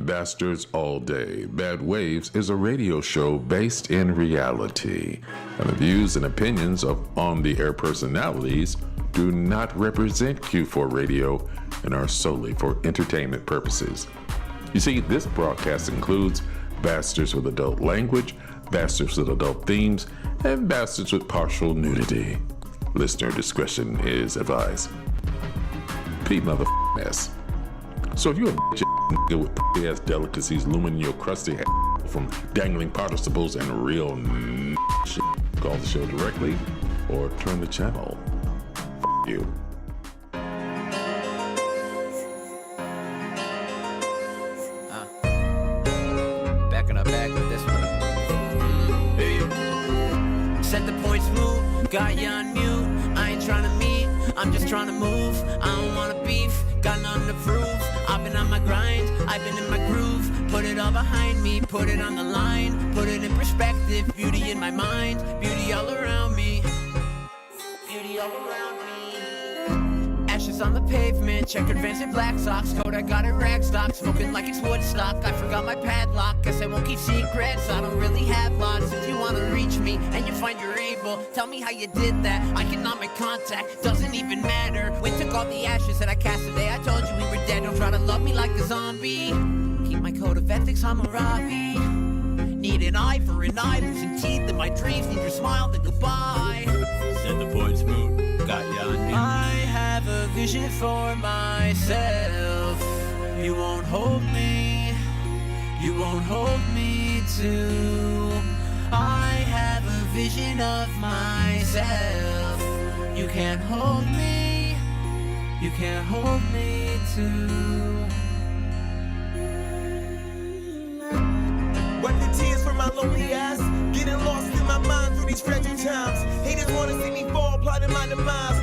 Bastards All Day, Bad Waves is a radio show based in reality, and the views and opinions of on-the-air personalities do not represent Q4 Radio and are solely for entertainment purposes. You see, this broadcast includes bastards with adult language, bastards with adult themes, and bastards with partial nudity. Listener discretion is advised. Pete motherfucking. So if you're a bitch nigga with ass delicacies looming in your crusty head from dangling participles and real shit, call the show directly or turn the channel. You. Backing up back with this one. Hey. Set the point smooth, got you on mute. I ain't trying to meet, I'm just trying to move. I don't wanna beef, got nothing to prove. I've been on my grind, I've been in my groove. Put it all behind me, put it on the line. Put it in perspective, beauty in my mind. Beauty all around me. Beauty all around me. Ashes on the pavement, checkered Vans and black socks. Coat I got at Ragstock, smoking like it's Woodstock. I forgot my padlock, guess I won't keep secrets. I don't really have lots. If you wanna reach me and you find you're able, tell me how you did that. I cannot make contact, doesn't even matter. We took all the ashes that I cast today. I told you we were dead, don't try to love me like a zombie. Keep my code of ethics, Hammurabi. Need an eye for an eye, losing teeth in my dreams. Need your smile, then goodbye. Set the point smooth, got ya on me. I have a vision for myself. You won't hold me, you won't hold me too. I have a vision of myself. You can't hold me, you can't hold me too. Wipe the tears from my lonely eyes. Getting lost in my mind through these fragile times. Haters wanna see me fall, plotting my demise.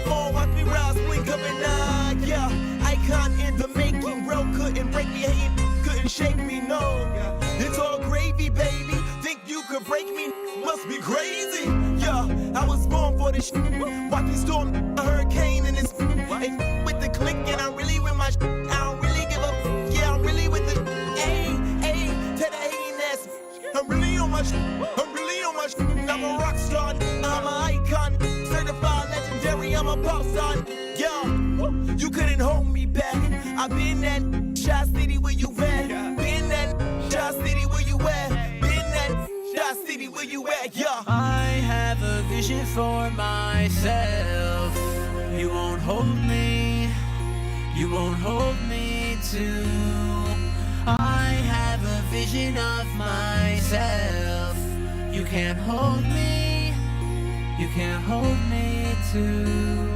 Fall, watch me rise, blink of an eye. Yeah, icon in the making. Bro couldn't break me, hating couldn't shake me, no. It's all gravy, baby. Think you could break me? Must be crazy. Yeah, I was born for this shit. Watch me storm a hurricane in this. Ain't with the click, and I'm really with my shit. I don't really give a. Yeah, I'm really with the. Ayy, tell the hating ass. I'm really on my shit. I'm really on my shit. I'm a rock star. I'm an icon. Certified legendary. I'm a pop star. Yeah, you couldn't hold me back. I've been that Shot City where you at. Been that Shot City where you at. Been that Shot City where you at. Yeah. I have a vision for myself. You won't hold me, you won't hold me too. I have a vision of myself. You can't hold me, you can't hold me too.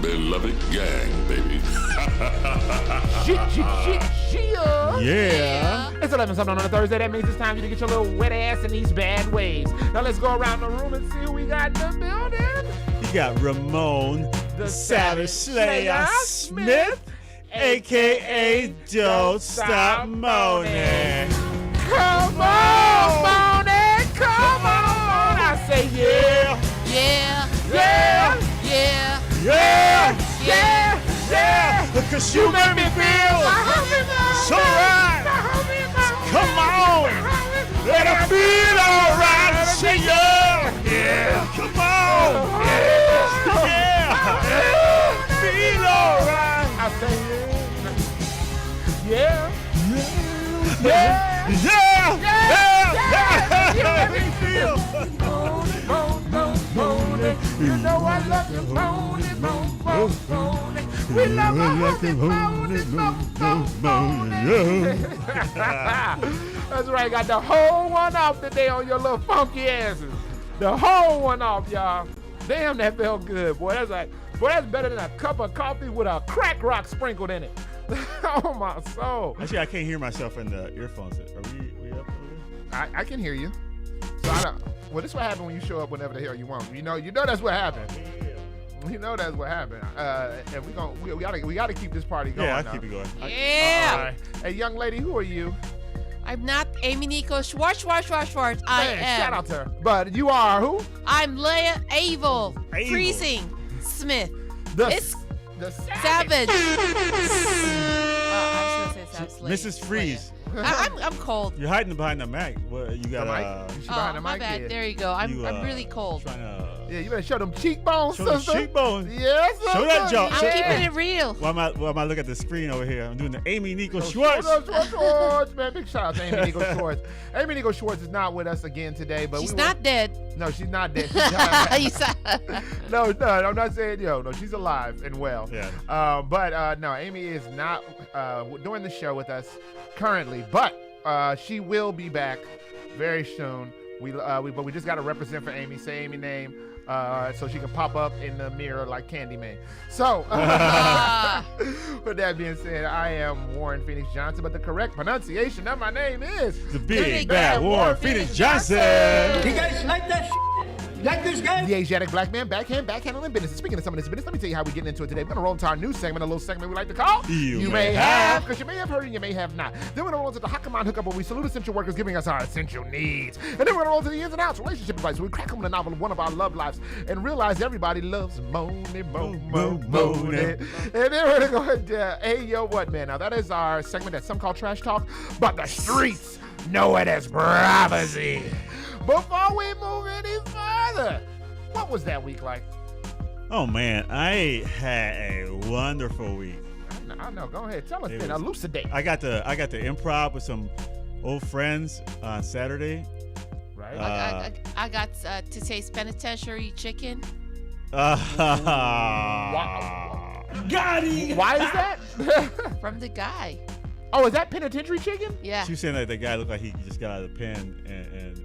Beloved gang, baby. Yeah. It's 11 something on a Thursday. That means it's time for you to get your little wet ass in these bad waves. Now let's go around the room and see who we got in the building. You got Ramon, the Savage Slayer Smith, a.k.a. Don't Stop Moaning. Come on, Moaning. Come on. I say yeah. Yeah, Yeah. yeah. Yeah! Yeah. Yeah. Because you make me feel so right. Come on. Let it feel alright. Say yeah. Yeah. Come on. Yeah. Feel alright. I say yeah. Yeah. Yeah. You Let make me feel. Moaning. You know I love you, moaning. We love you, moaning. That's right, got the whole one off today on your little funky asses. The whole one off, y'all. Damn, that felt good, boy. That's better than a cup of coffee with a crack rock sprinkled in it. Oh, my soul. Actually, I can't hear myself in the earphones. Are we up over there? I can hear you. So I don't. Well, this is what happened when you show up whenever the hell you want. You know that's what happened. You know that's what happened. And we gotta keep this party going. Yeah, I'll now. keep it going. Yeah. All right. Hey, young lady, who are you? I'm not Amy Nico Schwartz. I Man, am. shout out to her. But you are who? I'm Leia Abel. Abel. Freezing Smith. It's the savage. I was gonna say savage. Mrs. Freeze. I'm cold. You're hiding behind the mic. What you got? The mic? She behind the my mic? bad. Yeah. There you go. I'm really cold. Trying to Yeah, you better show them cheekbones, show the sister. cheekbones. Yes, sister. Show that jaw. I'm Show- keeping it real. Why am I looking at the screen over here? I'm doing the Amy Nico Schwartz. Schwartz. Man, big shout out to Amy Nico Schwartz. Amy Nico Schwartz is not with us again today, but She's not dead. No, she's not dead. She's not. You said. No, I'm not saying no. She's alive and well. Yeah. But no, Amy is not doing the show with us currently, but she will be back very soon. But we just got to represent for Amy. Say Amy name. So she can pop up in the mirror like Candyman. So, with that being said, I am Warren Phoenix Johnson, but the correct pronunciation of my name is The Big Bad Warren Phoenix Johnson. You guys like that shit? Like this guy? The Asiatic Black Man, backhandling business. Speaking of some of this business, let me tell you how we get into it today. We're going to roll into our new segment, a little segment we like to call You May May Have, Have. because you may have heard and you may have not. Then we're going to roll into the Hakaman Hookup, where we salute essential workers giving us our essential needs. And then we're going to roll into the ins and outs, relationship advice, where we crack open a novel of one of our love lives and realize everybody loves moaning. And then we're going to go into Hey Yo What Man. Now, that is our segment that some call trash talk, but the streets know it as prophecy. Before we move any further, what was that week like? Oh man, I had a wonderful week. I know. Go ahead. Tell us It then. was- Elucidate. I got to improv with some old friends on Saturday. Right? I got to taste penitentiary chicken. Got him! Why is that? From the guy. Oh, is that penitentiary chicken? Yeah. She was saying that the guy looked like he just got out of the pen and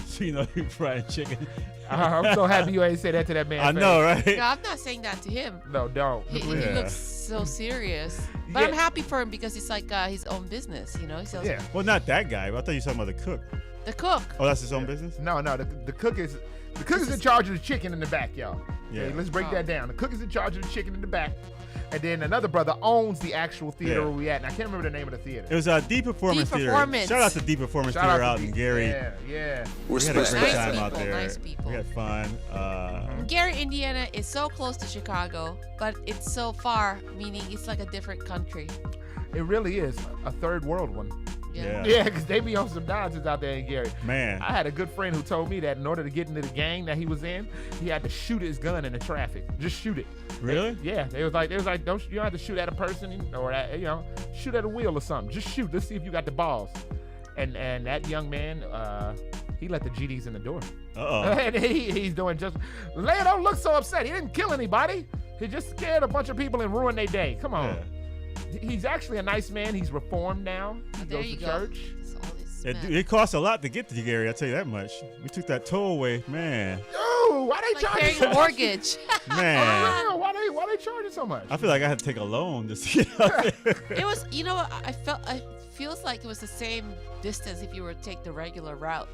so, he fried chicken. I'm so happy you ain't say that to that man. I know, right? No, I'm not saying that to him. No, don't. He Yeah. looks so serious. But Yeah. I'm happy for him because it's like his own business, you know? He sells Yeah. Well, not that guy. But I thought you were talking about the cook. the cook. Oh, that's his own business? No. The cook is in charge of the chicken in the back, y'all. Yeah. Okay, let's break that down. The cook is in charge of the chicken in the back, and then another brother owns the actual theater Yeah. where we at. And I can't remember the name of the theater. It was D Performance D Theater. Performance. Shout out to D Performance Shout out Theater to out in Gary. Yeah. We had a great Nice time people, out there. nice people. We had fun. Gary, Indiana is so close to Chicago, but it's so far, meaning it's like a different country. It really is a third world one. Yeah. Yeah, because they be on some nonsense out there in Gary. Man. I had a good friend who told me that in order to get into the gang that he was in, he had to shoot his gun in the traffic. Just shoot it. Really? Yeah, they was like, you don't have to shoot at a person or at, shoot at a wheel or something. Just shoot. Let's see if you got the balls. And that young man, he let the GDs in the door. Uh-oh. And he's doing just. Leia, don't look so upset. He didn't kill anybody. He just scared a bunch of people and ruined their day. Come on. Yeah. He's actually a nice man. He's reformed now. He There goes you to go. church. That's all this It, meant. it costs a lot to get to Gary, I'll tell you that much. We took that toll away, man. Yo, why they Like charging paying so a much? mortgage. Man. Oh, why they charging so much? I feel like I had to take a loan just to get out there. It was, it feels like it was the same distance if you were to take the regular route.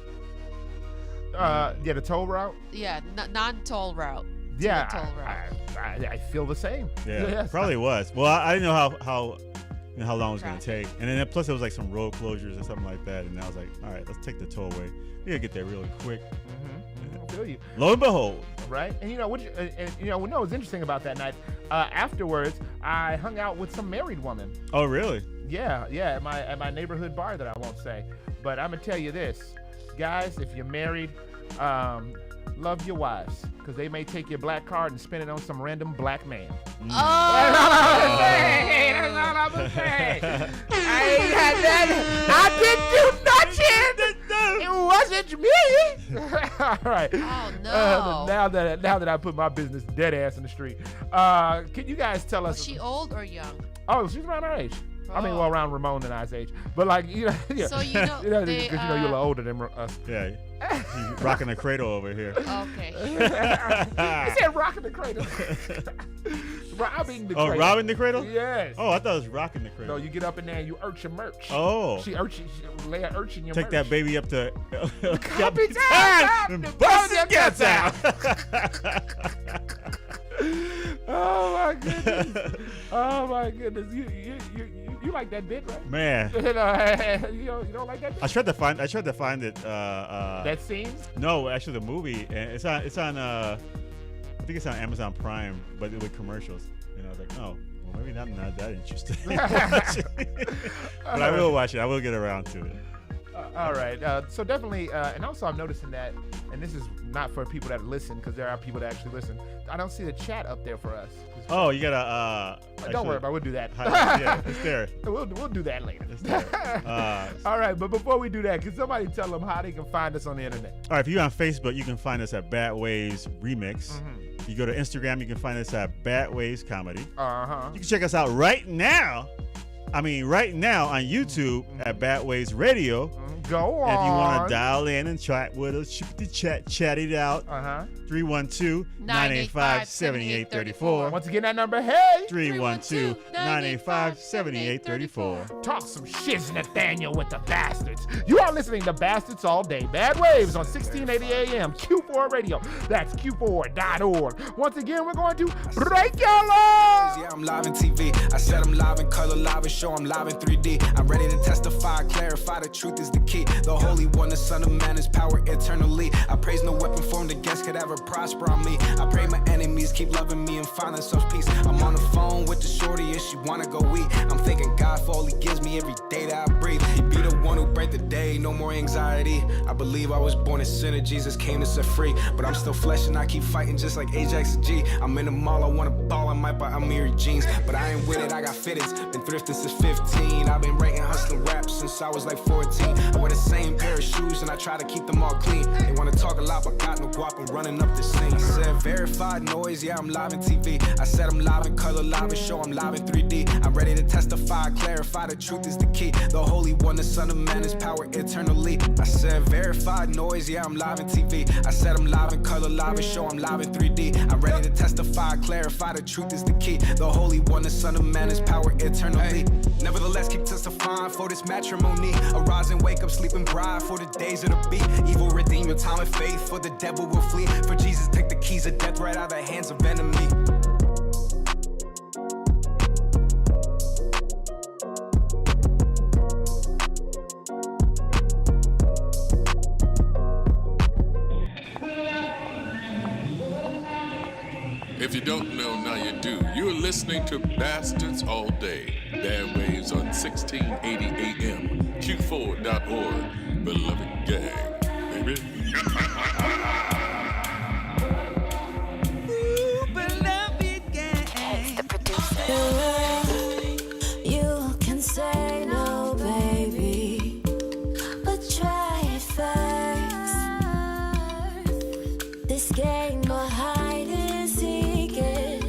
Yeah, the toll route. Yeah, non-toll route. to Yeah, the toll route. I feel the same. Yeah, Yes. probably was. Well, I didn't know how long it was going to take. And then plus it was like some road closures or something like that. And I was like, all right, let's take the tollway. We got to get there really quick. I feel you. Lo and behold. Right, and what's interesting about that night? Afterwards, I hung out with some married woman. Oh, really? Yeah, at my neighborhood bar that I won't say. But I'm gonna tell you this, guys, if you're married, love your wives, because they may take your black card and spend it on some random black man. That's all I'm saying. That's all I'm gonna say. I ain't had that. I didn't do nothing. It wasn't me. All right. Oh, no. Now that I put my business dead ass in the street, can you guys tell us? Was she old or young? Oh, she's around our age. I mean, Oh. well, around Ramon and I's age. But like, yeah. So you know, Because they, you're a little older than us. Yeah. He's rocking the cradle over here. Okay. He said rocking the cradle. Robbing the cradle. Oh, robbing the cradle? Yes. Oh, I thought it was rocking the cradle. No, you get up in there and you urchin merch. Oh. She lay an urchin your Take merch. that baby up to Copy time. Bust your guts out. Oh my goodness. Oh my goodness. You like that bit, right? Man. you don't like that bit? I tried to find it. That scene? No, actually the movie. And it's on I think it's on Amazon Prime, but with commercials. And I was like, oh, well, maybe I'm not that interested. But I will watch it. I will get around to it. All right. So definitely, and also I'm noticing that, and this is not for people that listen, because there are people that actually listen. I don't see the chat up there for us. Oh, you gotta. Don't worry about it. We'll do that. Yeah, it's there. We'll do that later. It's there. All right, but before we do that, can somebody tell them how they can find us on the internet? All right, if you're on Facebook, you can find us at Bad Waves Remix. If you go to Instagram, you can find us at Bad Waves Comedy. You can check us out right now on YouTube at Bad Waves Radio. Go on. If you want to dial in and chat with us, chat it out. 312-985-7834. Once again, that number, hey. 312-985-7834. Talk some shiz, Nathaniel, with the bastards. You are listening to Bastards All Day. Bad Waves on 1680 AM, Q4 Radio. That's Q4.org. Once again, we're going to break your law. Yeah, I'm live in TV. I said I'm live in color, live in show, I'm live in 3D. I'm ready to testify, clarify the truth is the key. The Holy One, the Son of Man, is power eternally. I praise no weapon formed against could ever prosper on me. I pray my enemies keep loving me and find themselves peace. I'm on the phone with the shorty and she wanna go eat. I'm thanking God for all he gives me every day that I breathe. He be the one who break the day, no more anxiety. I believe I was born a sinner, Jesus came to set free. But I'm still flesh and I keep fighting just like Ajax and G. I'm in the mall, I wanna ball, I might buy Amiri jeans. But I ain't with it, I got fitteds. Been thrifting since 15. I've been writing, hustling rap since I was like 14. I wear the same pair of shoes and I try to keep them all clean. They wanna talk a lot but got no guap, I'm running up the scene. Said verified noise, yeah, I'm live in TV. I said I'm live in color, live in show, I'm live in 3D. I'm ready to testify, clarify, the truth is the key. The Holy One, the Son of Man, is power eternally. I said verified noise, yeah, I'm live in TV. I said I'm live in color, live in show, I'm live in 3D. I'm ready to testify, clarify, the truth is the key. The Holy One, the Son of Man, is power eternally. Nevertheless, keep testifying for this matrimony. Arise and wake up, sleeping bride for the days of the beat. Evil redeem your time and faith, for the devil will flee. For Jesus take the keys of death right out of the hands of enemy. If you don't know, now you do. You're listening to Bastards All Day. Bad Waves on 1680 AM, Q4.org. Beloved gang, baby. Ooh, beloved gang. It's the producer. You can say no, baby, but try it first. This game of hide and seek it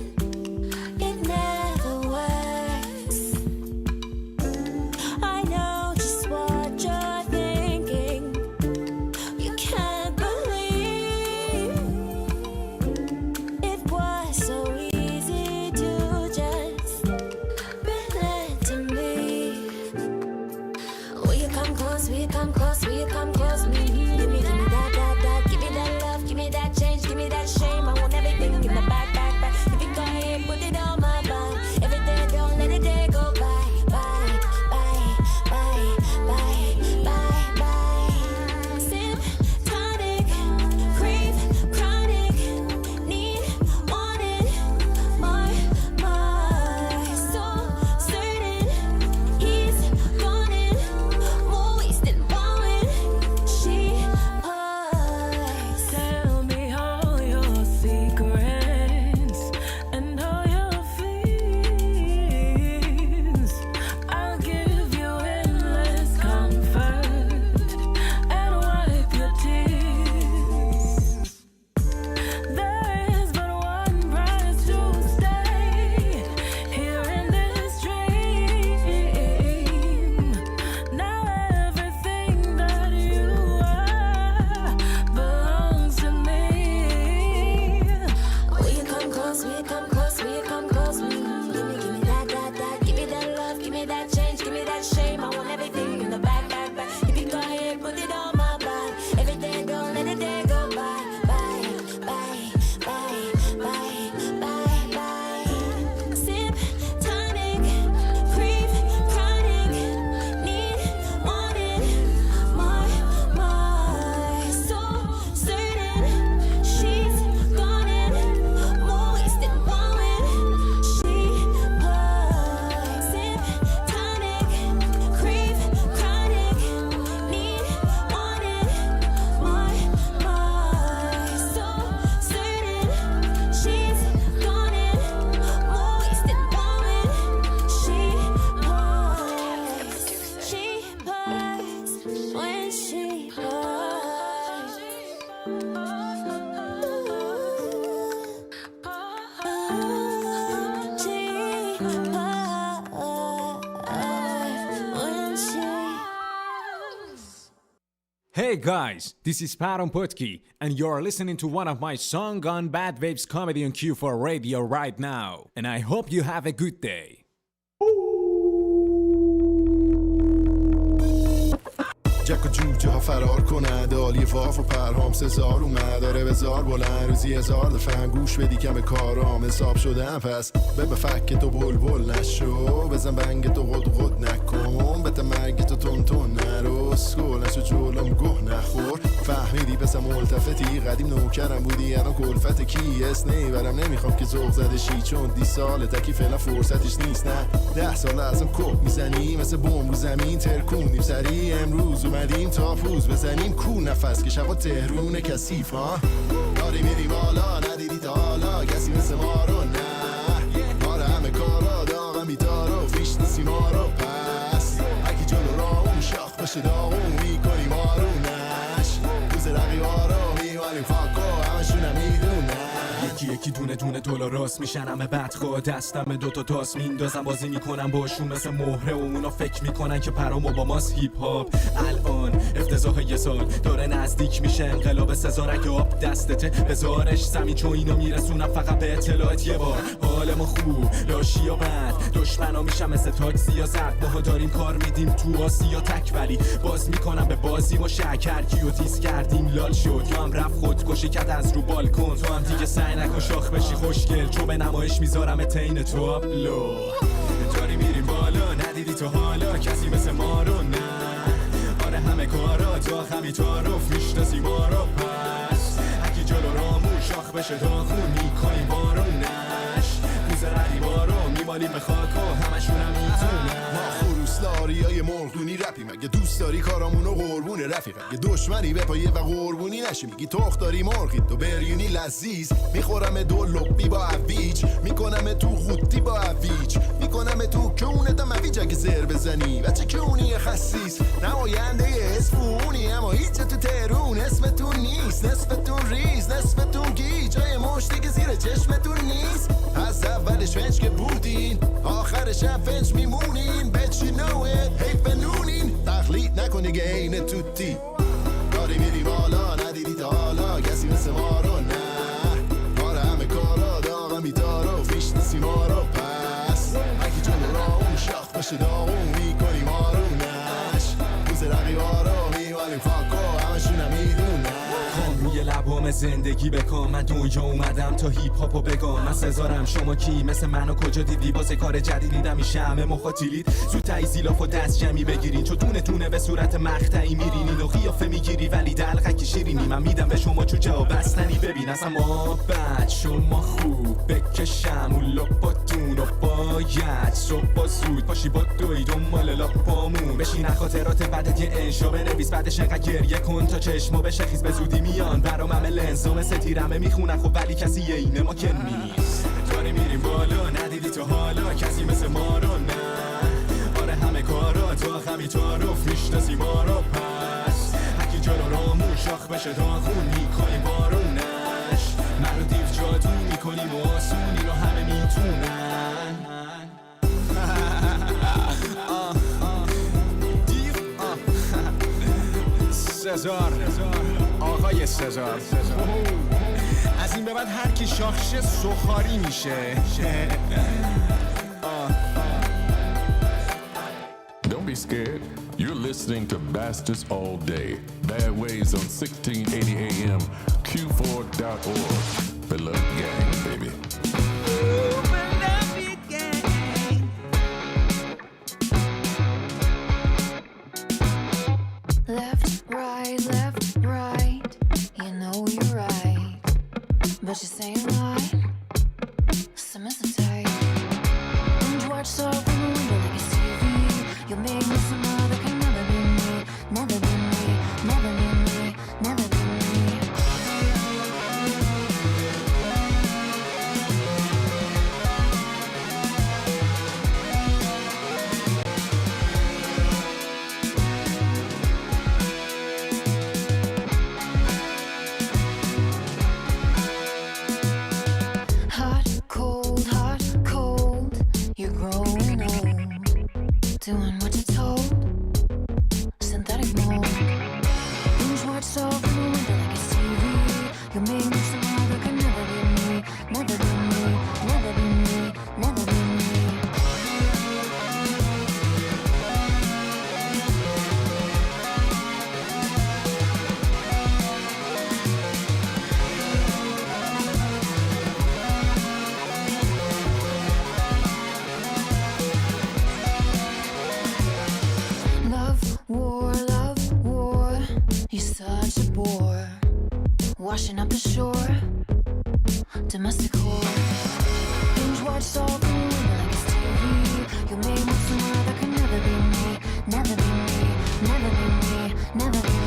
never works. I know just what you're thinking. You can't believe it was so easy to just Hey guys, this is Param Putki, and you're listening to one of my song on Bad Waves Comedy on Q4 Radio right now. And I hope you have a good day. جک و جوجه ها فرار کنند عالی واف و پرهام سزار اومد داره بزار بلند روزی هزار دفعه گوش بدی کم کارام حساب شدم پس به فک تو بل نشو بزن بنگ تو قد نکن بته مرگ تو تون نرو سکول نشو جولم گوه نخور فهمیدی پس ملتفتی قدیم نوکرم بودی الان کلفت کی اسنی برم نمیخوام که ذوق زده شی چون 20 ساله تکی فعلا فرصتش نیست نه 10 سال ازم کپ میزنی مثل بمب رو زمین ترکونیم سری امروز اومدیم تا پوز بزنیم کو نفس که شبا تهرون کثیف ها داری میری بالا ندیدی تا حالا کسی مثل ما رو نه آره همه کارا داغم بیدار و فیش نیستی ما رو پس اگه جلو را اون شاخ باشه داغون میکنیم آرونش روز رقیبا رو میوالیم فاکو همشونم میدونن یکی دونه دلار راست میشن همه بدخواه دستم دوتا تاس میندازم بازی میکنم باشون مثل مهره و اونا فکر میکنن که پرامو با ماست هیپ هاپ الان افتضاح یه سال داره نزدیک میشه انقلاب سزارک آب دستته بزارش زمین چون اینو میرسونم فقط به اطلاعات یه بار حال ما خوب لاشی و بد دشمنا میشم مثل تاکسی یا زرد ماها داریم کار میدیم تو آسیا تک ولی باز میکنم به بازی و شکر کیو دیس کردیم لال شد یا هم رفت خودکشی کرد از رو بالکن تو هم دیگه سعی نکن شاخ بشی خوشگل چون به نمایش میذارم تین تابلو داری میریم بالا ندیدی تو حالا کسی مثل ما رو نه آره همه کارا تا خمی تعارف میشناسی ما رو پس اگه جلو رامون شاخ بشه داغون میکنیم بارونش کوزه رقیبا رو میمالیم به خاک و همشونم میتونن لاری های مرغدونی رپی مگه دوست داری کارامونو قربون رفیقم یه دشمنی به پایه و قربونی نشی میگی تخت داری مرغی تو بریونی لذیذ میخورم دو لبی با اویج میکنم تو خودی با اویج میکنم تو کونه دم اویج اگه زر بزنی بچه کونی خسیس نماینده اسفونی اما هیچ تو ترون اسمتون نیست نصفتون ریز نصفتون گیج های مشتی که زیر چشمتون نیست از اولش فنج که بودین آخرش هم فنج میمونین بچی نوه هی فنونین تقلید نکنی که عین توتی داری میری بالا ندیدی تا حالا کسی مثل ما رو نه آره همه کارا داغم بیدار و فیش نیستی ما رو پس اگه جلو را اون شاخ باشه داغون میکنی ما رو نش روز رقیبا رو میوالیم فاکو همشونم میدونن روی لبام زندگی بکن من دنیا اومدم تا هیپ هاپو بگم من سزارم شما کی مثل منو کجا دیدی واسه کار جدیدیدم میشه همه مخاطیلید زودتایی زیلاف و دست جمعی بگیرین چون دونه به صورت مقطعی میرینین و قیافه میگیری ولی دلقکی شیرینی من میدم به شما جوجه و بستنی ببین اصلا ما بد شما خوب بکشم اون لپاتون و باید صبح زود باشی با دوی دنبال لاپامون بشین خاطرات بعدت یه انشا بنویس بعدش انقدر گریه کن تا چشما بشه خیز به زودی میان برام همه لنزام ستیرمه میخونن خب ولی کسی یه اینه ما که نیست داری میریم بالا ندیدی تو حالا کسی مثل ما رو نه آره همه کارا تا خمی تعارف میشناسی ما رو پس هکی جلو رامون شاخ بشه داغون میکنیم بارونش من رو دیو جادو میکنیم و آسونی رو همه میتونن سزار آقای سزار از این به بعد هر کی شاخشه سخاری میشه Don't be scared. You're listening to Bastards All Day. Bad Waves on 1680 AM, Q4.org. Beloved gang, baby. Left, right, you know you're right, but you're saying why? Some is tight. And watch so from the window like it's TV. You'll make me some other can never be me, never be me, never be me, never be me. washing up the shore. Domestic whore. Binge watch Saul through like it's TV. You'll make me tomorrow that could never be me. Never be me. Never be me. Never be me.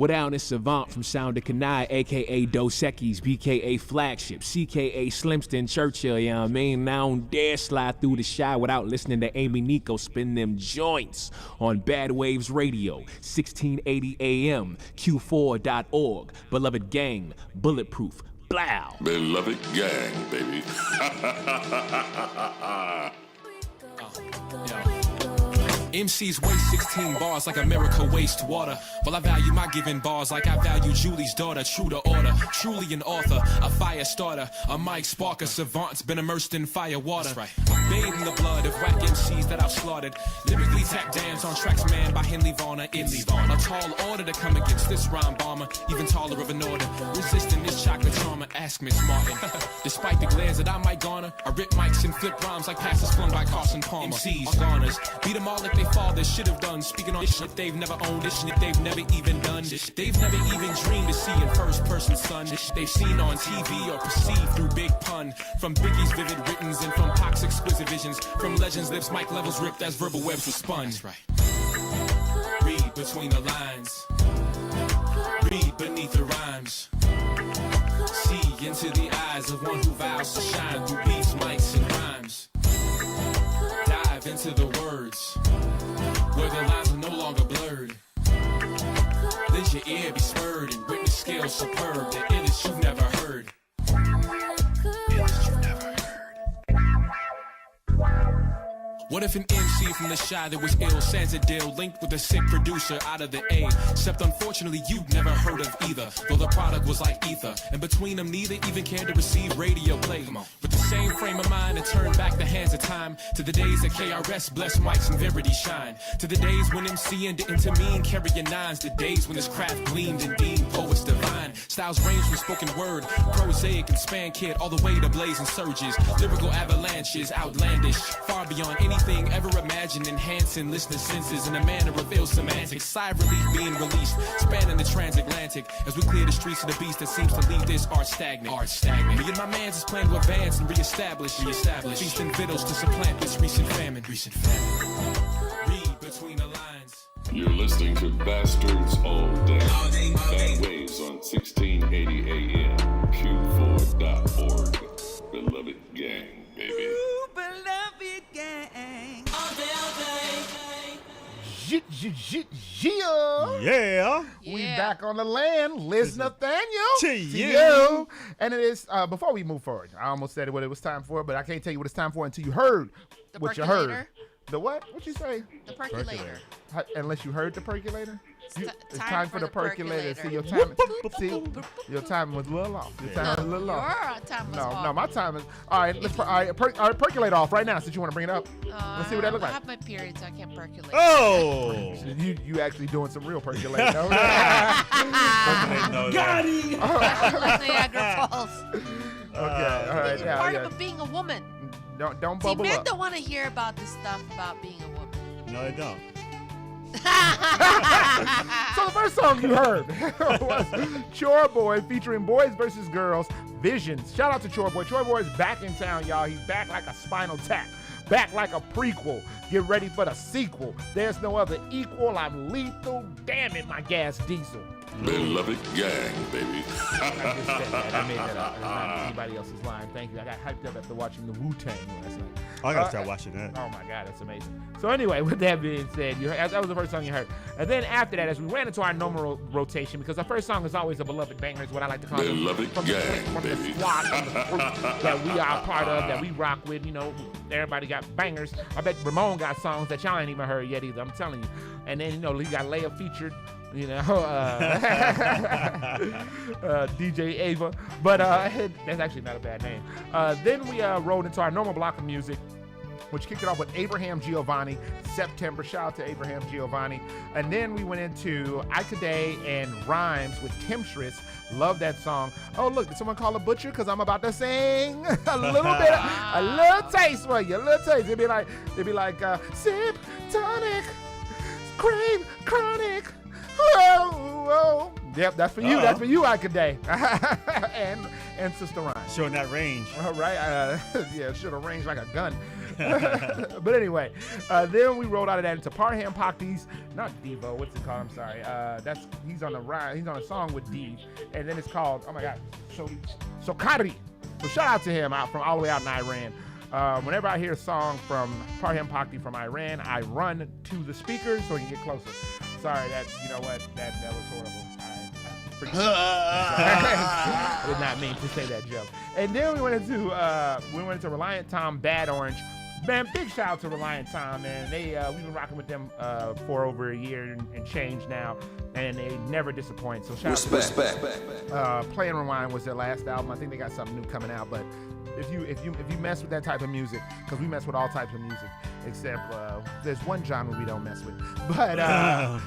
What down is Savant from Sound of Kanai, a.k.a. Dos Equis, b.k.a. Flagship, c.k.a. Slimston Churchill, you know what I mean? Now I don't dare slide through the shy without listening to Amy Nico spin them joints on Bad Waves Radio, 1680 AM, Q4.org. Beloved Gang, Bulletproof, Blow. Beloved Gang, baby. MCs waste 16 bars like America waste water. Well, I value my giving bars like I value Julie's daughter. True to order, truly an author, a fire starter, a mic sparker. Savant's been immersed in fire water. That's right. Bathed in the blood of whack MCs that I've slaughtered. Lyrically tap dance on tracks man by Henley Varner. It's a tall order to come against this rhyme bomber. Even taller of an order, resisting this chocolate trauma. Ask Miss Martin. Despite the glares that I might garner, I rip mics and flip rhymes like passes flung by Carson Palmer. MCs are goners, beat them all like they fathers should have done. Speaking on this shit they've never owned, this shit they've never even done. They've never even dreamed to see in first person, son. They've seen on TV or perceived through Big Pun. From Biggie's vivid writtens and from Pac's exquisite visions. From Legends' lips, mic levels ripped as verbal webs were spun. That's right. Read between the lines. Read beneath the rhymes. See into the eyes of one who vows to shine through beats, mics, and rhymes. Dive into the words where the lines are no longer blurred. Let your ear be spurred and witness skills superb. The illest you've never heard. Illest you've never heard. What if an MC from the shy that was ill sends a deal linked with a sick producer out of the A? Except unfortunately you'd never heard of either, though the product was like ether. And between them neither even cared to receive radio play. With the same frame of mind and turn back the hands of time to the days that KRS blessed mics and Verity shine. To the days when MCing didn't to mean carrying nines. The days when this craft gleamed and deemed poets divine. Styles range from spoken word, prosaic and span kid, all the way to blazing surges. Lyrical avalanches, outlandish, far beyond anything ever imagined, enhancing listener senses in a manner of ill semantics. Sigh relief being released, spanning the transatlantic as we clear the streets of the beast that seems to leave this art stagnant. Me and my mans is planning to advance and reestablish feasting victuals to supplant this recent famine. Read between the lines. You're listening to Bastards All Day. Bad Waves on 1680 AM, Q4.org. Beloved Gang, baby. Beloved gang. All day, all day. Yeah. We back on the land. Liz Nathaniel. To you. And it is, before we move forward, I almost said what it was time for, but I can't tell you what it's time for until you heard what you heard. The what? What'd you say? The percolator. Unless you heard the percolator? It's time for for the the percolator. percolator. See, your time was a little off. Your time was a little off. Your time was off. No, my time is. All right, all right, percolate off right now since you want to bring it up. Let's see what that looks like. I have my period, so I can't percolate. Oh! You actually doing some real percolating. Got him! Niagara Falls. Okay, all right. Yeah, Part of being a woman. Don't See, bubble men up. don't want to hear about this stuff about being a woman. No, they don't. So the first song you heard was Chore Boy featuring Boys vs. Girls, Visions. Shout out to Chore Boy. Chore Boy is back in town, y'all. He's back like a Spinal Tap. Back like a prequel. Get ready for the sequel. There's no other equal. I'm lethal. Damn it, my gas diesel. Beloved gang, baby. I just said that. I made that up. It's not anybody else's line. Thank you. I got hyped up after watching the Wu-Tang last night. I gotta start watching that. Oh my God, that's amazing. So anyway, with that being said, that was the first song you heard. And then after that, as we ran into our normal rotation, because the first song is always a beloved banger, is what I like to call it. Beloved gang, from baby. the squad, from the group that we are a part of, that we rock with. You know, everybody got bangers. I bet Ramon got songs that y'all ain't even heard yet either. I'm telling you. And then, you know, he got Leia featured. You know, DJ Ava, but that's actually not a bad name. Then we rolled into our normal block of music, which kicked it off with Abraham Giovanni, September. Shout out to Abraham Giovanni. And then we went into Ike and Rhymes with Temptress. Love that song. Oh, look, did someone call a butcher? Because I'm about to sing a little bit, a little taste for you, a little taste. It'd be like, sip, tonic, cream, chronic. Whoa, whoa. Yep, that's for you. That's for you, Ike and Sister Rhyme. Showing that range. All right. Yeah, should have ranged like a gun. But anyway, then we rolled out of that into Parham Pakti's, not Devo. What's it called? I'm sorry. He's on a ride. He's on a song with D, and then it's called, oh my God, Sokari. So shout out to him out from all the way out in Iran. Whenever I hear a song from Parham Pakti from Iran, I run to the speakers so I can get closer. Sorry, that was horrible. I did not mean to say that joke. And then we went into Reliant Tom, Bad Orange. Man, big shout out to Reliant Tom, man. We've been rocking with them for over a year and change now, and they never disappoint. So shout out to Respect. Play and Rewind was their last album. I think they got something new coming out, but if you mess with that type of music, because we mess with all types of music, except there's one genre we don't mess with. But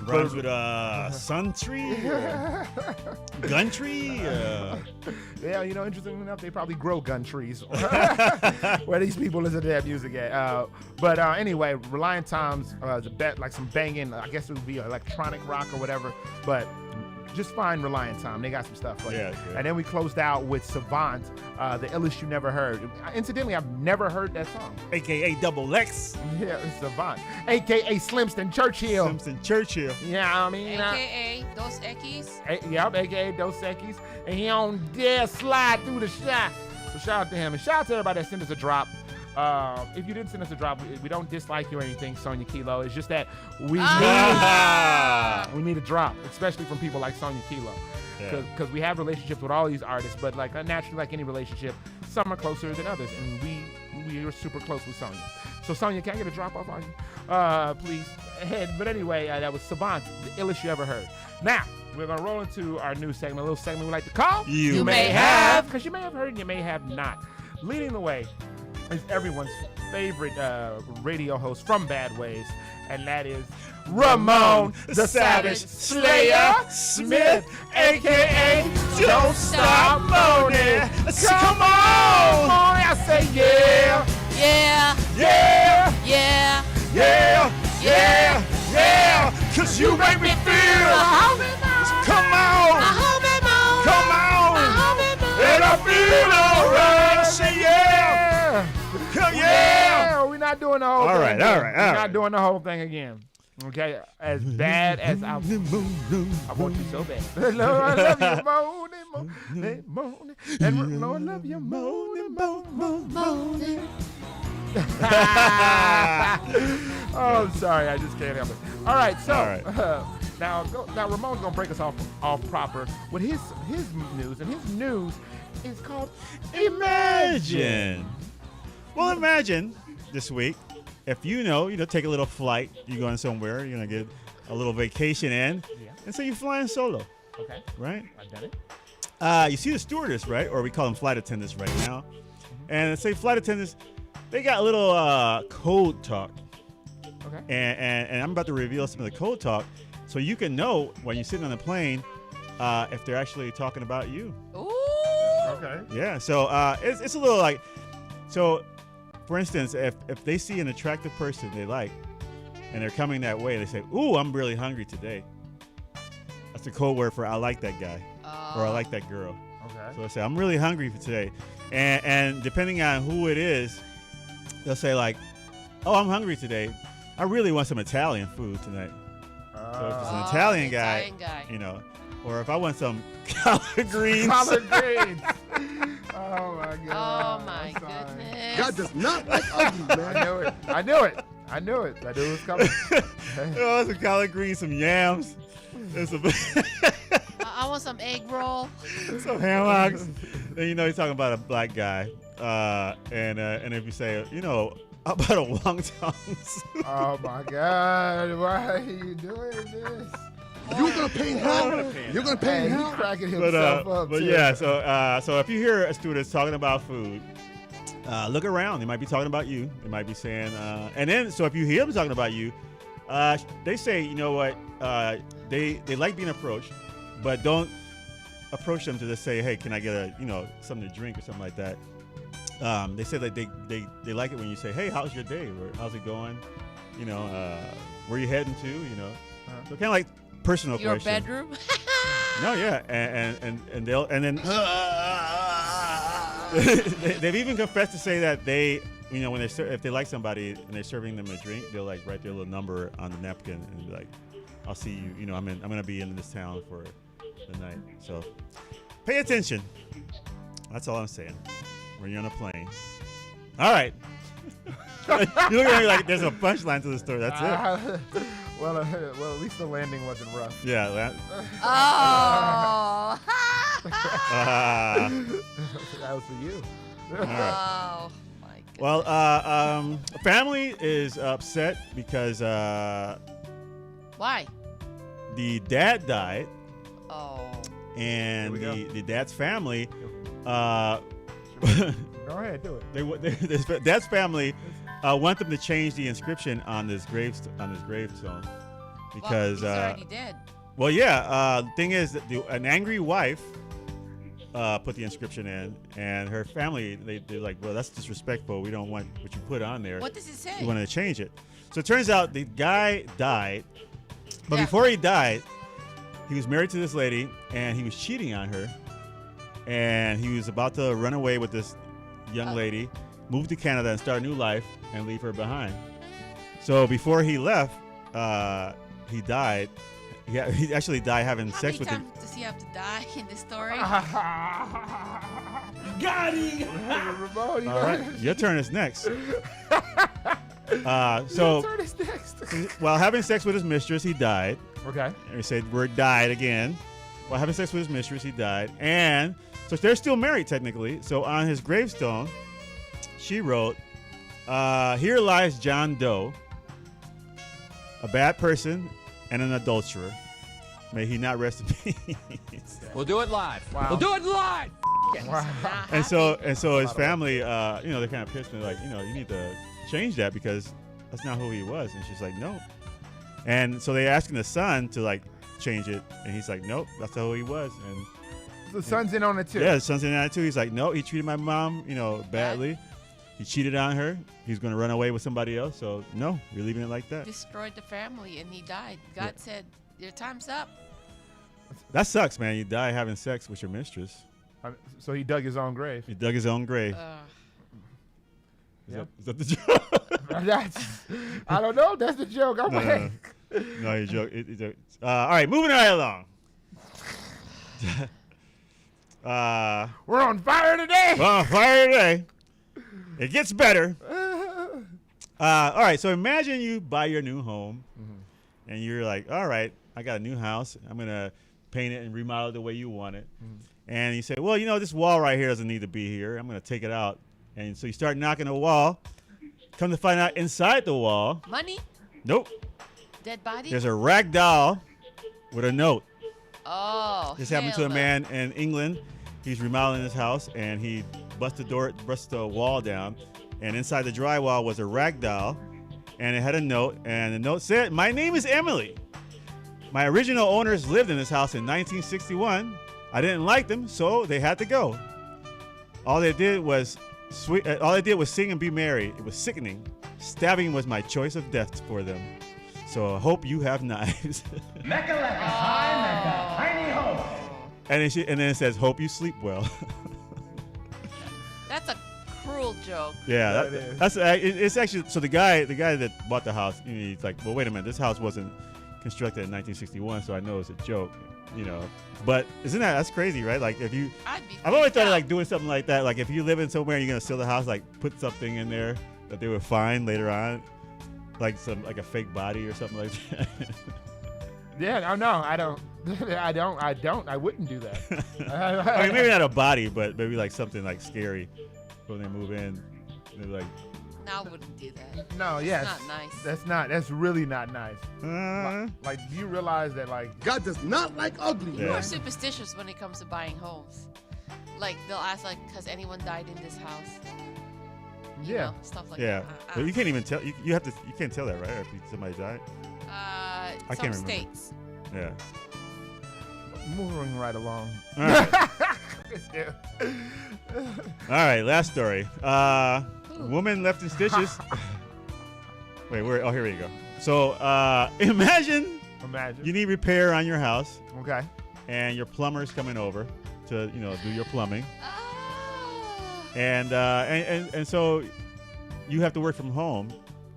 rhymes with sun tree, gun tree. Yeah, you know, interesting enough, they probably grow gun trees where these people listen to that music at. But anyway, Reliant Tom's is a bet, like some banging. I guess it would be electronic rock or whatever, but. Just find Reliant Tom. They got some stuff for you. Yeah. And then we closed out with Savant, the illest you never heard. Incidentally, I've never heard that song. AKA Double X. Yeah, it's Savant. AKA Slimston Churchill. Slimston Churchill. Yeah, I mean. AKA Dos Equis. Yep, AKA Dos Equis. And he don't dare slide through the shot. So shout out to him. And shout out to everybody that sent us a drop. If you didn't send us a drop, we don't dislike you or anything, Sonia Kilo. It's just that we need a drop, especially from people like Sonia Kilo. Because we have relationships with all these artists, but like naturally, like any relationship, some are closer than others, and we are super close with Sonia. So Sonia, can I get a drop off on you, please? But anyway, that was Savant, the illest you ever heard. Now we're gonna roll into our new segment, a little segment we like to call You May Have, because you may have heard and you may have not. Leading the way is everyone's favorite radio host from Bad Ways, and that is Ramon the Savage Slayer Smith, a.k.a. Don't Stop Moaning. Come on! I say yeah. Yeah. Yeah. Yeah. Yeah. Yeah. Yeah. Cause you make me feel. Come on. Come on. And I feel alright. I say yeah. Yeah. We're not doing the whole thing. All right. We're not doing the whole thing again. Okay, as bad as I want you so bad. Lord, I love you, moaning. And Lord, I love you, moaning. Oh, I'm sorry. I just can't help it. All right. So now Ramon's gonna break us off proper with his news, and his news is called Imagine. Well, imagine this week if you take a little flight. You're going somewhere. You're gonna get a little vacation in, and so you're flying solo. Okay. Right. I've done it. You see the stewardess, right? Or we call them flight attendants right now. And say flight attendants, they got a little code talk. Okay. And I'm about to reveal some of the code talk, so you can know when you're sitting on the plane if they're actually talking about you. Ooh. Okay. Yeah. So it's a little like, so for instance, if they see an attractive person they like, and they're coming that way, they say, "Ooh, I'm really hungry today." That's the code word for I like that guy or I like that girl. Okay. So they say, "I'm really hungry for today," and depending on who it is, they'll say like, "Oh, I'm hungry today. I really want some Italian food tonight." So if it's an Italian guy, or if I want some collard greens. Collard greens. Oh my God. Oh my goodness. God does not like ugly, man. I knew it. I knew it was coming. Some collard greens, some yams, and some I want some egg roll. some ham hocks. Then you're talking about a black guy, and if you say, how about a wonton? Oh my God! Why are you doing this? You're gonna paint hell. You're gonna paint hell. He's cracking himself up. But too. yeah, so if you hear a stewardess talking about food, look around. They might be talking about you. They might be saying, and then so if you hear them talking about you, they say, you know what? They like being approached, but don't approach them to just say, hey, can I get something to drink or something like that. They say that they like it when you say, hey, how's your day? Or how's it going? Where you heading to? So kind of like personal Your question. bedroom? No, yeah, and they'll and then they've even confessed to say that they, when if they like somebody and they're serving them a drink, they'll like write their little number on the napkin and be like, I'll see you. I'm gonna be in this town for the night. So pay attention. That's all I'm saying. When you're on a plane. All right. You look at me like there's a punchline to the story. That's it. Well, at least the landing wasn't rough. Yeah. Oh. That was for you. All right. Oh my goodness. Well, a family is upset because why? The dad died. Oh. And the dad's family. Go ahead, do it. The dad's family want them to change the inscription on his gravestone because he's already dead. Well, yeah. The thing is that an angry wife put the inscription in, and her family they're like, well, that's disrespectful. We don't want what you put on there. What does it say? We wanted to change it. So it turns out the guy died, but before he died, he was married to this lady, and he was cheating on her, and he was about to run away with this young lady, move to Canada and start a new life and leave her behind. So before he left, he died. He actually died having sex with him. How many times does he have to die in this story? Got him! All right, your turn is next. Your turn is next. While having sex with his mistress, he died. Okay. And he said word died again. While having sex with his mistress, he died. And so they're still married technically. So on his gravestone, she wrote, here lies John Doe, a bad person and an adulterer. May he not rest in peace. We'll do it live. Wow. We'll do it live. Wow. And so his family, they're kind of pissed and like, you need to change that because that's not who he was. And she's like, no. And so they asking the son to like change it, and he's like, nope, that's not who he was. And the son's in on it too. Yeah, the son's in on it too. He's like, no, he treated my mom, badly. He cheated on her. He's going to run away with somebody else. So no, we're leaving it like that. Destroyed the family, and he died. God said, your time's up. That sucks, man. You die having sex with your mistress. So he dug his own grave. He dug his own grave. Yep. Is that the joke? I don't know. That's the joke. No, you joke. All right, moving right along. We're on fire today. We're on fire today. It gets better. All right. So imagine you buy your new home, and you're like, all right, I got a new house. I'm gonna paint it and remodel it the way you want it. And you say, well, this wall right here doesn't need to be here. I'm gonna take it out. And so you start knocking the wall. Come to find out, inside the wall. Money? Nope. Dead body? There's a rag doll with a note. Oh. This happened to a man in England. He's remodeling his house, and he busted the wall down, and inside the drywall was a rag doll, and it had a note, and the note said, "My name is Emily. My original owners lived in this house in 1961. I didn't like them, so they had to go. All they did was sing and be merry. It was sickening. Stabbing was my choice of death for them. So I hope you have knives." Mecca lecca, hi Mecca, tiny ho. And then it says, "Hope you sleep well." That's a cruel joke. Yeah, it's actually, so the guy that bought the house, he's like, well, wait a minute, this house wasn't constructed in 1961, so I know it's a joke, But that's crazy, right? Like I've always thought of like doing something like that. Like if you live in somewhere and you're gonna sell the house, like put something in there that they would find later on, like a fake body or something like that. Yeah, no, I don't. I wouldn't do that. I mean, maybe not a body, but maybe like something like scary when they move in. They're like, No, I wouldn't do that. No, yes. That's not nice. That's really not nice. Like, do you realize that, like, God does not like ugly. People are superstitious when it comes to buying homes. Like, they'll ask, like, has anyone died in this house? You know, stuff like that. But you can't even tell. You can't tell that, right? If somebody died. I can't remember. states. Yeah. Moving right along. All right. All right, last story. Woman left in stitches. Wait, where? Oh, here we go. So, imagine you need repair on your house. Okay. And your plumber's coming over to, do your plumbing. And so you have to work from home,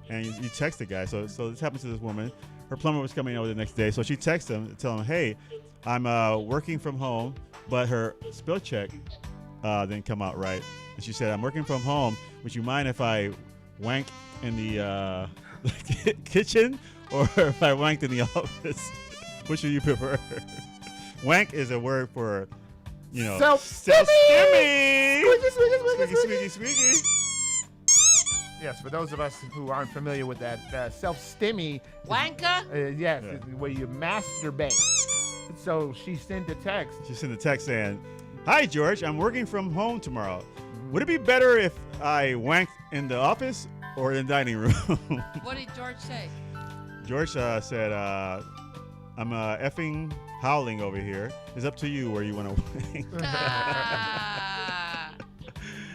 and you text the guy. So this happens to this woman. Her plumber was coming over the next day, so she texts him, tell him, "Hey, I'm working from home, but her spell check didn't come out right." And she said, "I'm working from home. Would you mind if I wank in the kitchen, or if I wanked in the office? Which would you prefer?" Wank is a word for, self-stimmy. Squeaky. Yes, for those of us who aren't familiar with that, self-stimmy. Wanker? Yes, it's where you masturbate. So she sent a text. She sent a text saying, "Hi, George. I'm working from home tomorrow. Would it be better if I wanked in the office or in the dining room?" What did George say? George said, "I'm effing howling over here. It's up to you where you want to wank."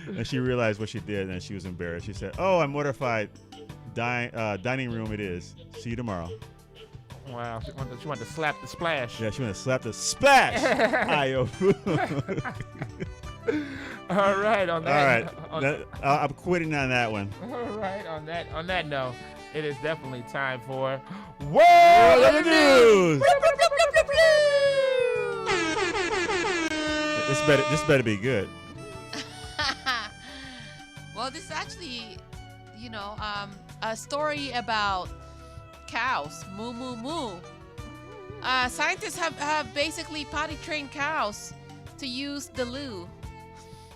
And she realized what she did, and she was embarrassed. She said, "Oh, I'm mortified. Dining room it is. See you tomorrow." Wow, she wanted to slap the splash. Yeah, she wanted to slap the splash. All right, on that. All right, I'm quitting on that one. All right, on that note, it is definitely time for World of the News. This better be good. Well, this is actually, a story about cows. Moo, moo, moo. Scientists have basically potty trained cows to use the loo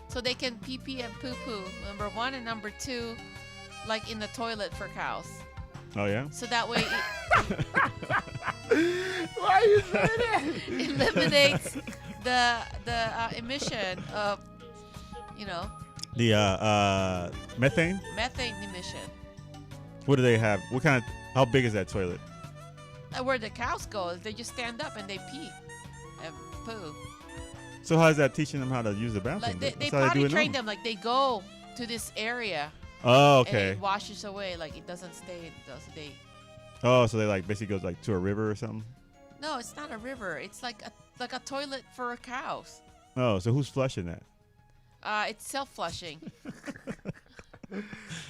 so they can pee pee and poo poo. Number one, and number two, like in the toilet for cows. Oh yeah. So that way, why are you saying that? It eliminates the emission of, the methane. Methane emission. What do they have? How big is that toilet? Where the cows go, they just stand up and they pee and poo. So how is that teaching them how to use the bathroom? Like they potty train them. Like they go to this area. Oh, okay. And it washes away. Like it doesn't stay. Oh, so they basically goes to a river or something? No, it's not a river. It's like a toilet for cows. Oh, so who's flushing that? It's self-flushing.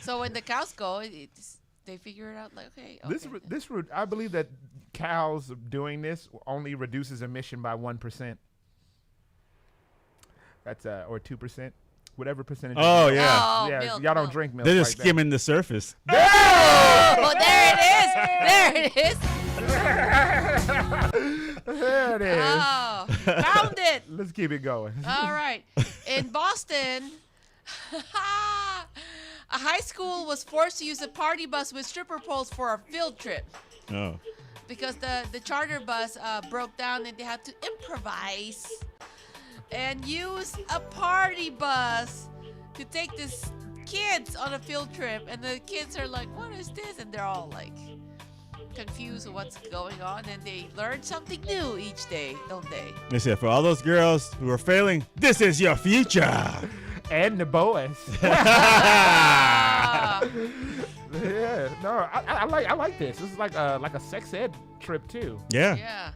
So when the cows go, they figure it out. Like, okay. This route, I believe that cows doing this only reduces emission by 1%. That's or 2%. whatever percentage. Oh, of milk. yeah. Oh, Yeah, milk, y'all don't milk. drink milk. They're just like that. skimming the surface. Oh, there it is. There it is. There it is. Oh, found it. Let's keep it going. All right. In Boston, a high school was forced to use a party bus with stripper poles for a field trip Oh. because the charter bus broke down and they had to improvise and use a party bus to take these kids on a field trip. And the kids are like, what is this? And they're all like confused with what's going on. And they learn something new each day, don't they? They said, for all those girls who are failing, this is your future. And the boys. Ah. Yeah, no, I like this. This is like a sex ed trip too. Yeah. Yeah.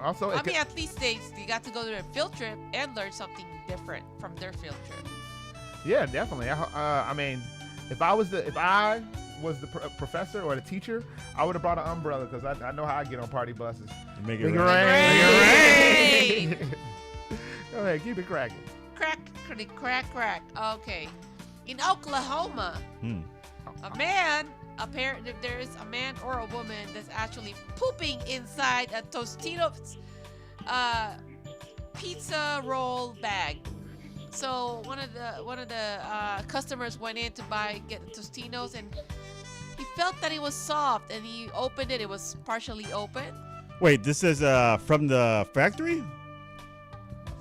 Also, I mean, at least they got to go to a field trip and learn something different from their field trip. yeah, definitely. I mean, if I was the professor or the teacher, I would have brought an umbrella because I know how I get on party buses. Make it Make it rain. rain. Go ahead, keep it cracking. Crack, crack, crack. Okay. In Oklahoma, a man, apparently there is a man or a woman that's actually pooping inside a Tostitos pizza roll bag. So one of the customers went in to get Tostitos, and he felt that it was soft, and he opened it. It was partially open. Wait, this is from the factory?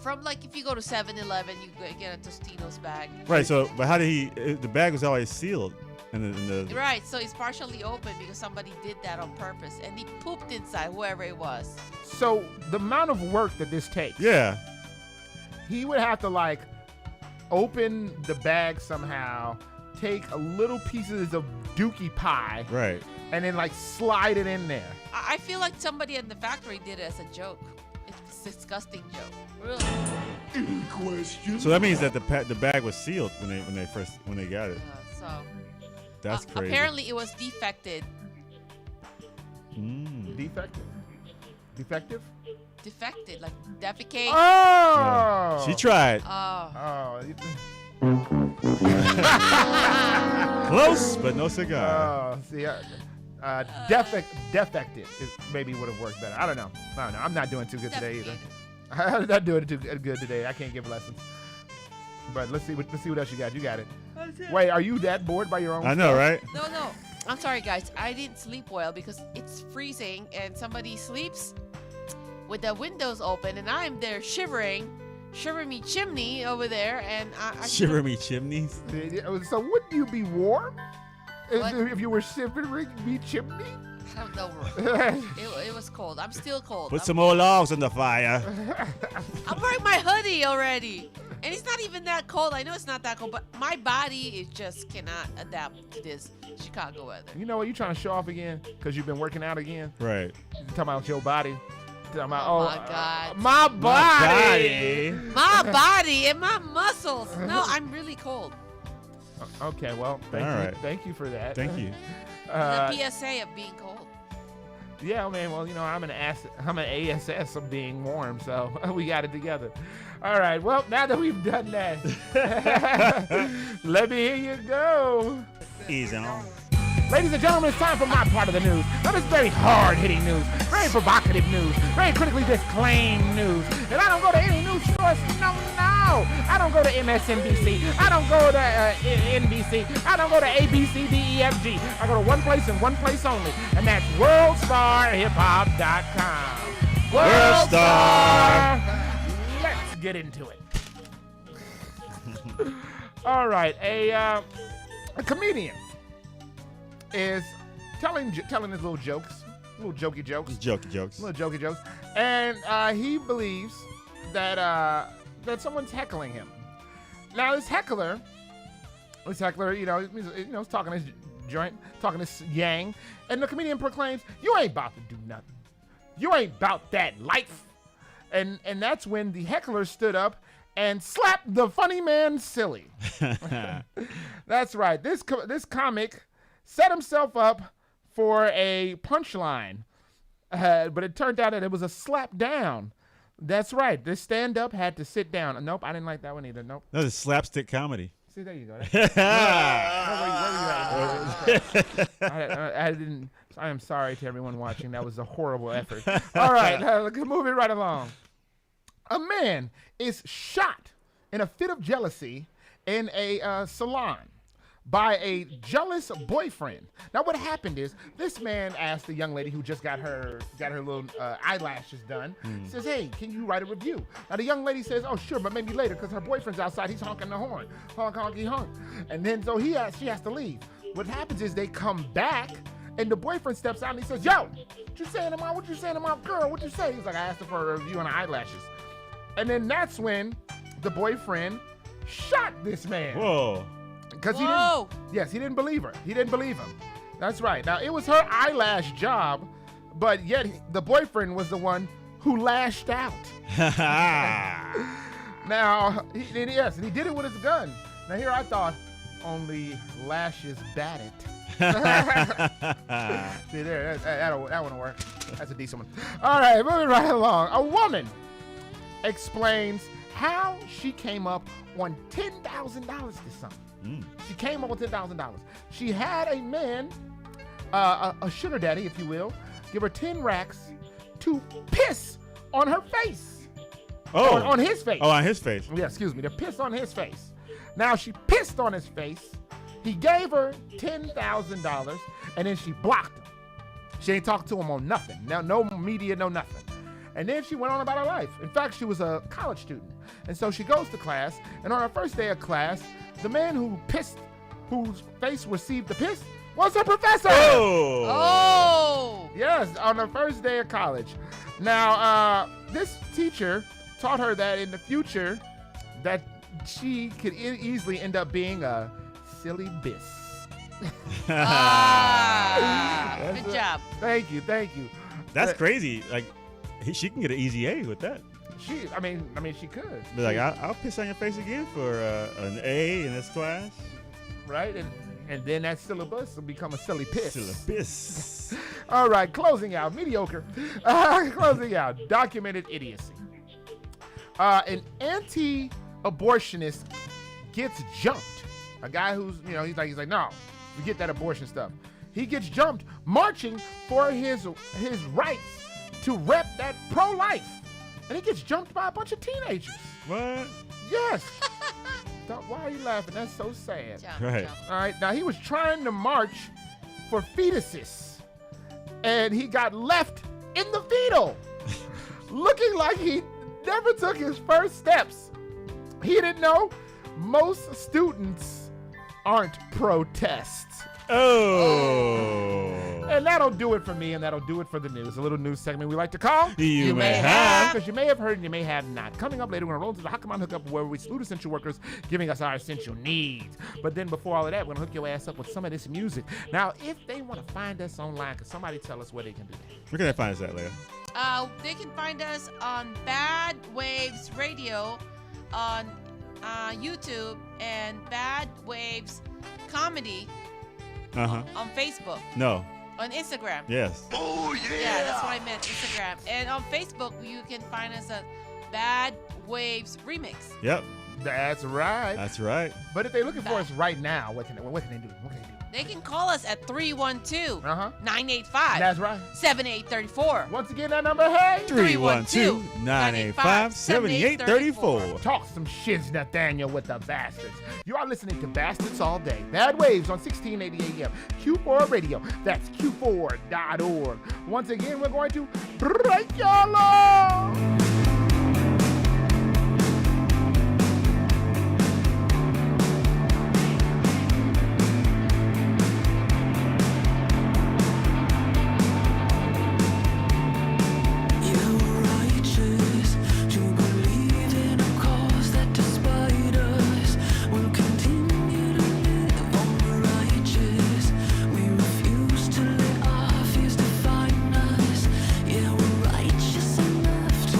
From, like, if you go to 7-Eleven, you get a Tostitos bag. Right, so, but how did the bag was always sealed. In the Right, so it's partially open because somebody did that on purpose, and he pooped inside, whoever it was. So the amount of work that this takes. Yeah. He would have to like open the bag somehow, take a little pieces of dookie pie, Right. and then like slide it in there. I feel like somebody in the factory did it as a joke. It's a disgusting joke. Really. Any questions? So that means that the bag was sealed when they got it. So That's crazy. apparently it was defected. Defective? Defective? Defected, like defecate. Oh! She tried. Oh. Close, but no cigar. Oh, see, defective is maybe would have worked better. I don't know. I'm not doing too good today either. I'm not doing too good today. I can't give lessons. But let's see what else you got. You got it. Wait, are you that bored by your own? I know, right? No. I'm sorry, guys. I didn't sleep well because it's freezing and somebody sleeps with the windows open and I'm there shivering me chimney over there, and I Shiver me chimneys. So wouldn't you be warm What? if you were shivering me chimney? I don't know. It was cold. I'm still cold. Put some more logs on the fire. I'm wearing my hoodie already. And it's not even that cold. I know it's not that cold, but my body is just cannot adapt to this Chicago weather. You know what? You trying to show off again because you've been working out again? Right. You talking about your body. Talking about, Oh my God. My body. My body and my muscles. No, I'm really cold. Okay, well, thank you for that. Thank you. The PSA of being cold. Yeah, man. Well, you know, I'm an ASS of being warm, so we got it together. All right. Well, now that we've done that, let me hear you go. Easy on. Ladies and gentlemen, it's time for my part of the news. Now, this is very hard-hitting news, very provocative news, very critically disclaimed news. And I don't go to any news source. No. I don't go to MSNBC. I don't go to NBC. I don't go to ABCDEFG. I go to one place and one place only, and that's WorldStarHipHop.com. WorldStar. Let's get into it. All right, a comedian is telling his little jokes, little jokey jokes, and he believes that someone's heckling him. Now this heckler, he's talking his joint, talking his yang, and the comedian proclaims, "You ain't about to do nothing. You ain't about that life." And that's when the heckler stood up and slapped the funny man silly. That's right. This comic set himself up for a punchline, but it turned out that it was a slap down. That's right. This stand-up had to sit down. Nope, I didn't like that one either. Nope. That was slapstick comedy. See, there you go. I didn't. I am sorry to everyone watching. That was a horrible effort. All right, moving right along. A man is shot in a fit of jealousy in a salon by a jealous boyfriend. Now, what happened is this man asked the young lady who just got her little eyelashes done. Says, "Hey, can you write a review?" Now, the young lady says, "Oh, sure, but maybe later because her boyfriend's outside. He's honking the horn, honk, honky, honk." And then so she has to leave. What happens is they come back, and the boyfriend steps out and he says, "Yo, what you saying to my girl? What you say?" He's like, "I asked her for a review on her eyelashes." And then that's when the boyfriend shot this man. Whoa. Because he didn't believe her. He didn't believe him. That's right. Now, it was her eyelash job, but yet the boyfriend was the one who lashed out. Now, he did it with his gun. Now, here I thought, only lashes bat it. See there, that wouldn't work. That's a decent one. All right, moving right along. A woman explains how she came up on $10,000 to something. She came up with $10,000. She had a man, a sugar daddy, if you will, give her 10 racks to piss on her face. Oh. On his face. Oh, on his face. Yeah, excuse me. To piss on his face. Now, she pissed on his face. He gave her $10,000, and then she blocked him. She ain't talked to him on nothing. Now, no media, no nothing. And then she went on about her life. In fact, she was a college student. And so she goes to class, and on her first day of class, the man whose face received the piss, was her professor. Oh! Yes, on her first day of college. Now, this teacher taught her that in the future, that she could easily end up being a silly biss. Good job. Thank you. That's crazy. Like, she can get an easy A with that. She could. Be like, I'll piss on your face again for an A in this class. Right? And then that syllabus will become a silly piss. Syllabus. All right, closing out. Mediocre. Closing out. Documented idiocy. An anti-abortionist gets jumped. A guy who's, he's like, no, forget that abortion stuff. He gets jumped marching for his rights to rep that pro-life. And he gets jumped by a bunch of teenagers. What? Yes. Why are you laughing? That's so sad. Right. All right. Now, he was trying to march for fetuses, and he got left in the fetal, looking like he never took his first steps. He didn't know most students aren't protests. Oh. And that'll do it for me, and that'll do it for the news. A little news segment we like to call You May Have. Because you may have heard and you may have not. Coming up later, we're going to roll into the Hockamon Hookup, where we salute essential workers giving us our essential needs. But then before all of that, we're going to hook your ass up with some of this music. Now, if they want to find us online, can somebody tell us where they can do that? Where can they find us at, Leah? They can find us on Bad Waves Radio on YouTube and Bad Waves Comedy on Facebook. No. On Instagram. Yes. Oh, yeah. Yeah, that's what I meant, Instagram. And on Facebook, you can find us at Bad Waves Remix. Yep. That's right. That's right. But if they're looking for us right now, what can they do? What can they do? They can call us at 312-985. That's right. 7834. Once again, that number, hey? 312-985-7834. Talk some shiz, Nathaniel, with the bastards. You are listening to Bastards All Day. Bad Waves on 1680 AM. Q4 Radio. That's Q4.org. Once again, we're going to break your law. Righteous enough to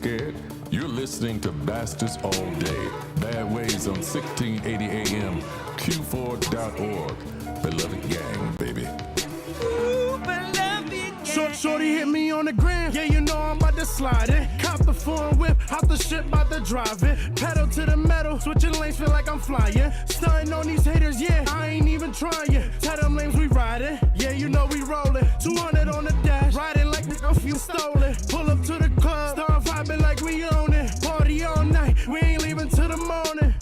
scared? You're listening to Bastards All Day. Bad Ways on 1680 AM, Q4.org. Beloved gang, baby. Shorty hit me on the gram, yeah, you know I'm about to slide it. Cop the foreign whip, hop the shit, about to drive it. Pedal to the metal, switching lanes, feel like I'm flying. Stunting on these haters, yeah, I ain't even trying. Tell them lanes we riding, yeah, you know we rollin'. 200 on the dash, riding like a few stolen. Pull up to the club, start vibing like we own it. Party all night, we ain't leaving till the morning.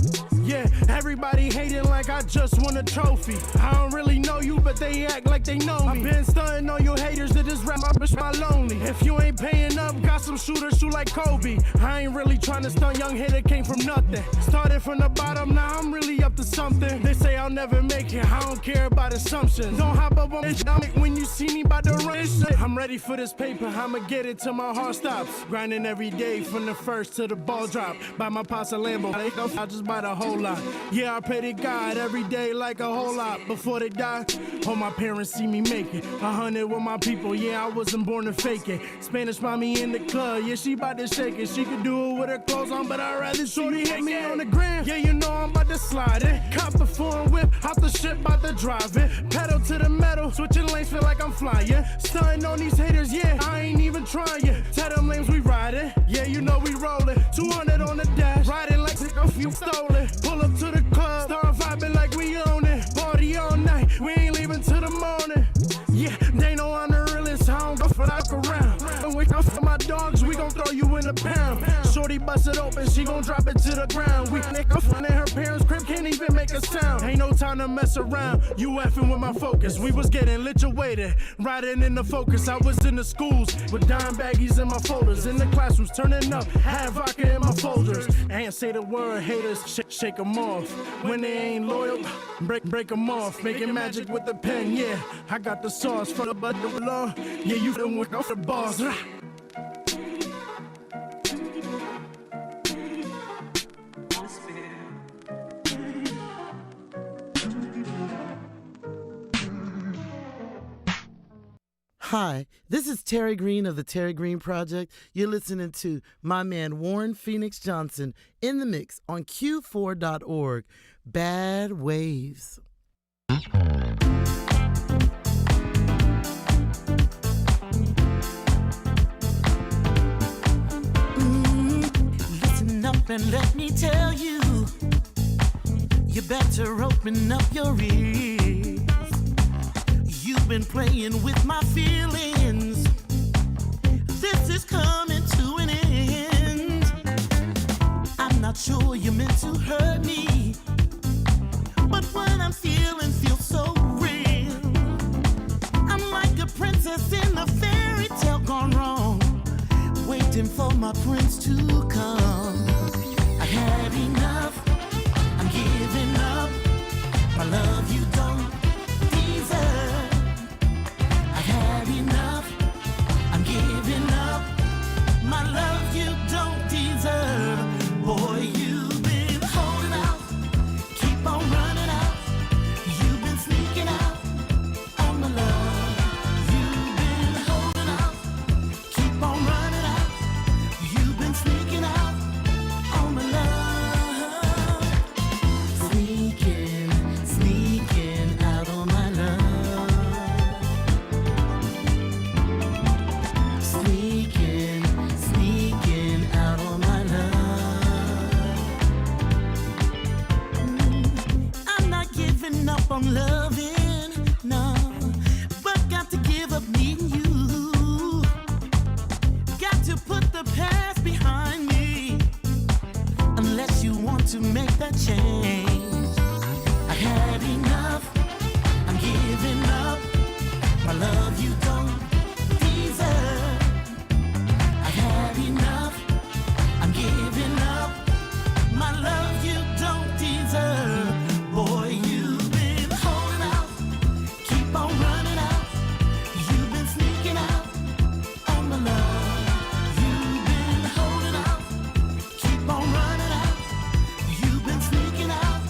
Yeah, everybody hating like I just won a trophy. I don't really know you, but they act like they know me. I've been stunting on you haters that just rap my bitch my lonely. If you ain't paying up, got some shooters shoot like Kobe. I ain't really trying to stun, young hitter came from nothing. Started from the bottom, now I'm really up to something. They say I'll never make it, I don't care about assumptions. Don't hop up on this shit when you see me about to run shit. I'm ready for this paper, I'ma get it till my heart stops. Grinding every day from the first to the ball drop. Buy my pops a Lambo, I just buy the whole lot. Yeah, I pray to God every day like a whole lot. Before they die, all my parents see me make it. 100 with my people, yeah, I wasn't born to fake it. Spanish mommy in the club, yeah, she bout to shake it. She could do it with her clothes on, but I'd rather shorty hit me on the gram. Yeah, you know I'm about to slide it. Cop the foreign whip, hop the shit, bout to drive it. Pedal to the metal, switching lanes, feel like I'm flying. Stunting on these haters, yeah, I ain't even trying. Tell them lanes we riding, yeah, you know we rollin'. 200 on the dash, riding like a few stolen. Pull up to the club, start vibing like we own it. Party all night, we ain't leaving till the morning. Yeah, they know I'm the realest, I don't go for that around. When we come for my dogs, we gon' throw you in the pound. Shorty bust it open, she gon' drop it to the ground. We nigga fun in her parents' crib, can't even make a sound. Ain't no time to mess around, you effing with my focus. We was getting situated, riding in the focus. I was in the schools with dime baggies in my folders. In the classrooms, turning up, had vodka in my folders. Ain't say the word, haters, shake them off. When they ain't loyal, break them off. Making magic with the pen, yeah. I got the sauce for the butter law. Yeah, you done with off the balls. Hi, this is Terry Green of the Terry Green Project. You're listening to my man Warren Phoenix Johnson in the mix on Q4.org. Bad Waves. Listen up and let me tell you, you better open up your ears. You've been playing with my feelings. This is coming to an end. I'm not sure you meant to hurt me, but what I'm feeling feels so real. I'm like a princess in a fairy tale gone wrong, waiting for my prince to come. I've had enough, I'm giving up. My love you don't deserve. Had enough, I'm giving up. My love you don't deserve. Boy, you've been holding out, keep on running out. You've been sneaking out on my love. You've been holding out, keep on running out. You've been sneaking out on my love. Sneaking out on my love. Sneaking out on my love. I'm not giving up on loving, no, but got to give up needing you. Got to put the past behind me, unless you want to make that change. I've had enough, I'm giving up. My love you don't deserve. I've had enough, I'm giving up. My love you don't deserve. Boy, you've been holding out, keep on running out. You've been sneaking out on my love. You've been holding out, keep on running out. You've been sneaking out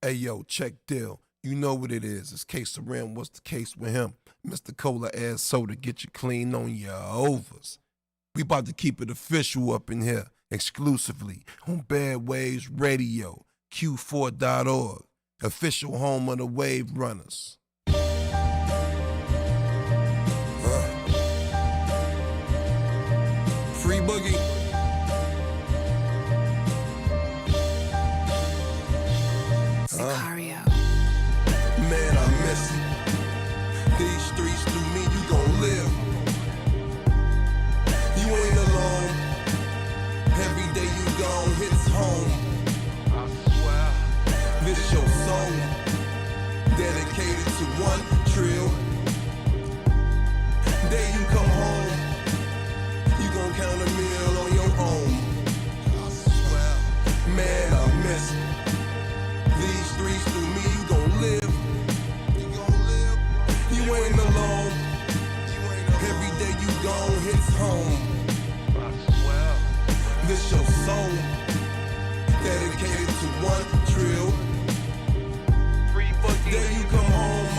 Hey, yo, check deal. You know what it is. It's Case of Rim. What's the case with him? Mr. Cola ass soda, get you clean on your overs. We about to keep it official up in here, exclusively on Bad Waves Radio, Q4.org, official home of the Wave Runners. Free Boogie. Sicario. Man, I miss it. These streets through me, you gon' live. You ain't alone. Every day you gone hits home. I swear. This your song, dedicated to one trill. Day you come home, you gon' count a meal on your own. I swear. Man, I miss it. These streets through me, you gon' live. You gon' live. You ain't alone. Every day you gone hits home. I swear. This your song, dedicated to one trill. Free Boogie. Day you come home,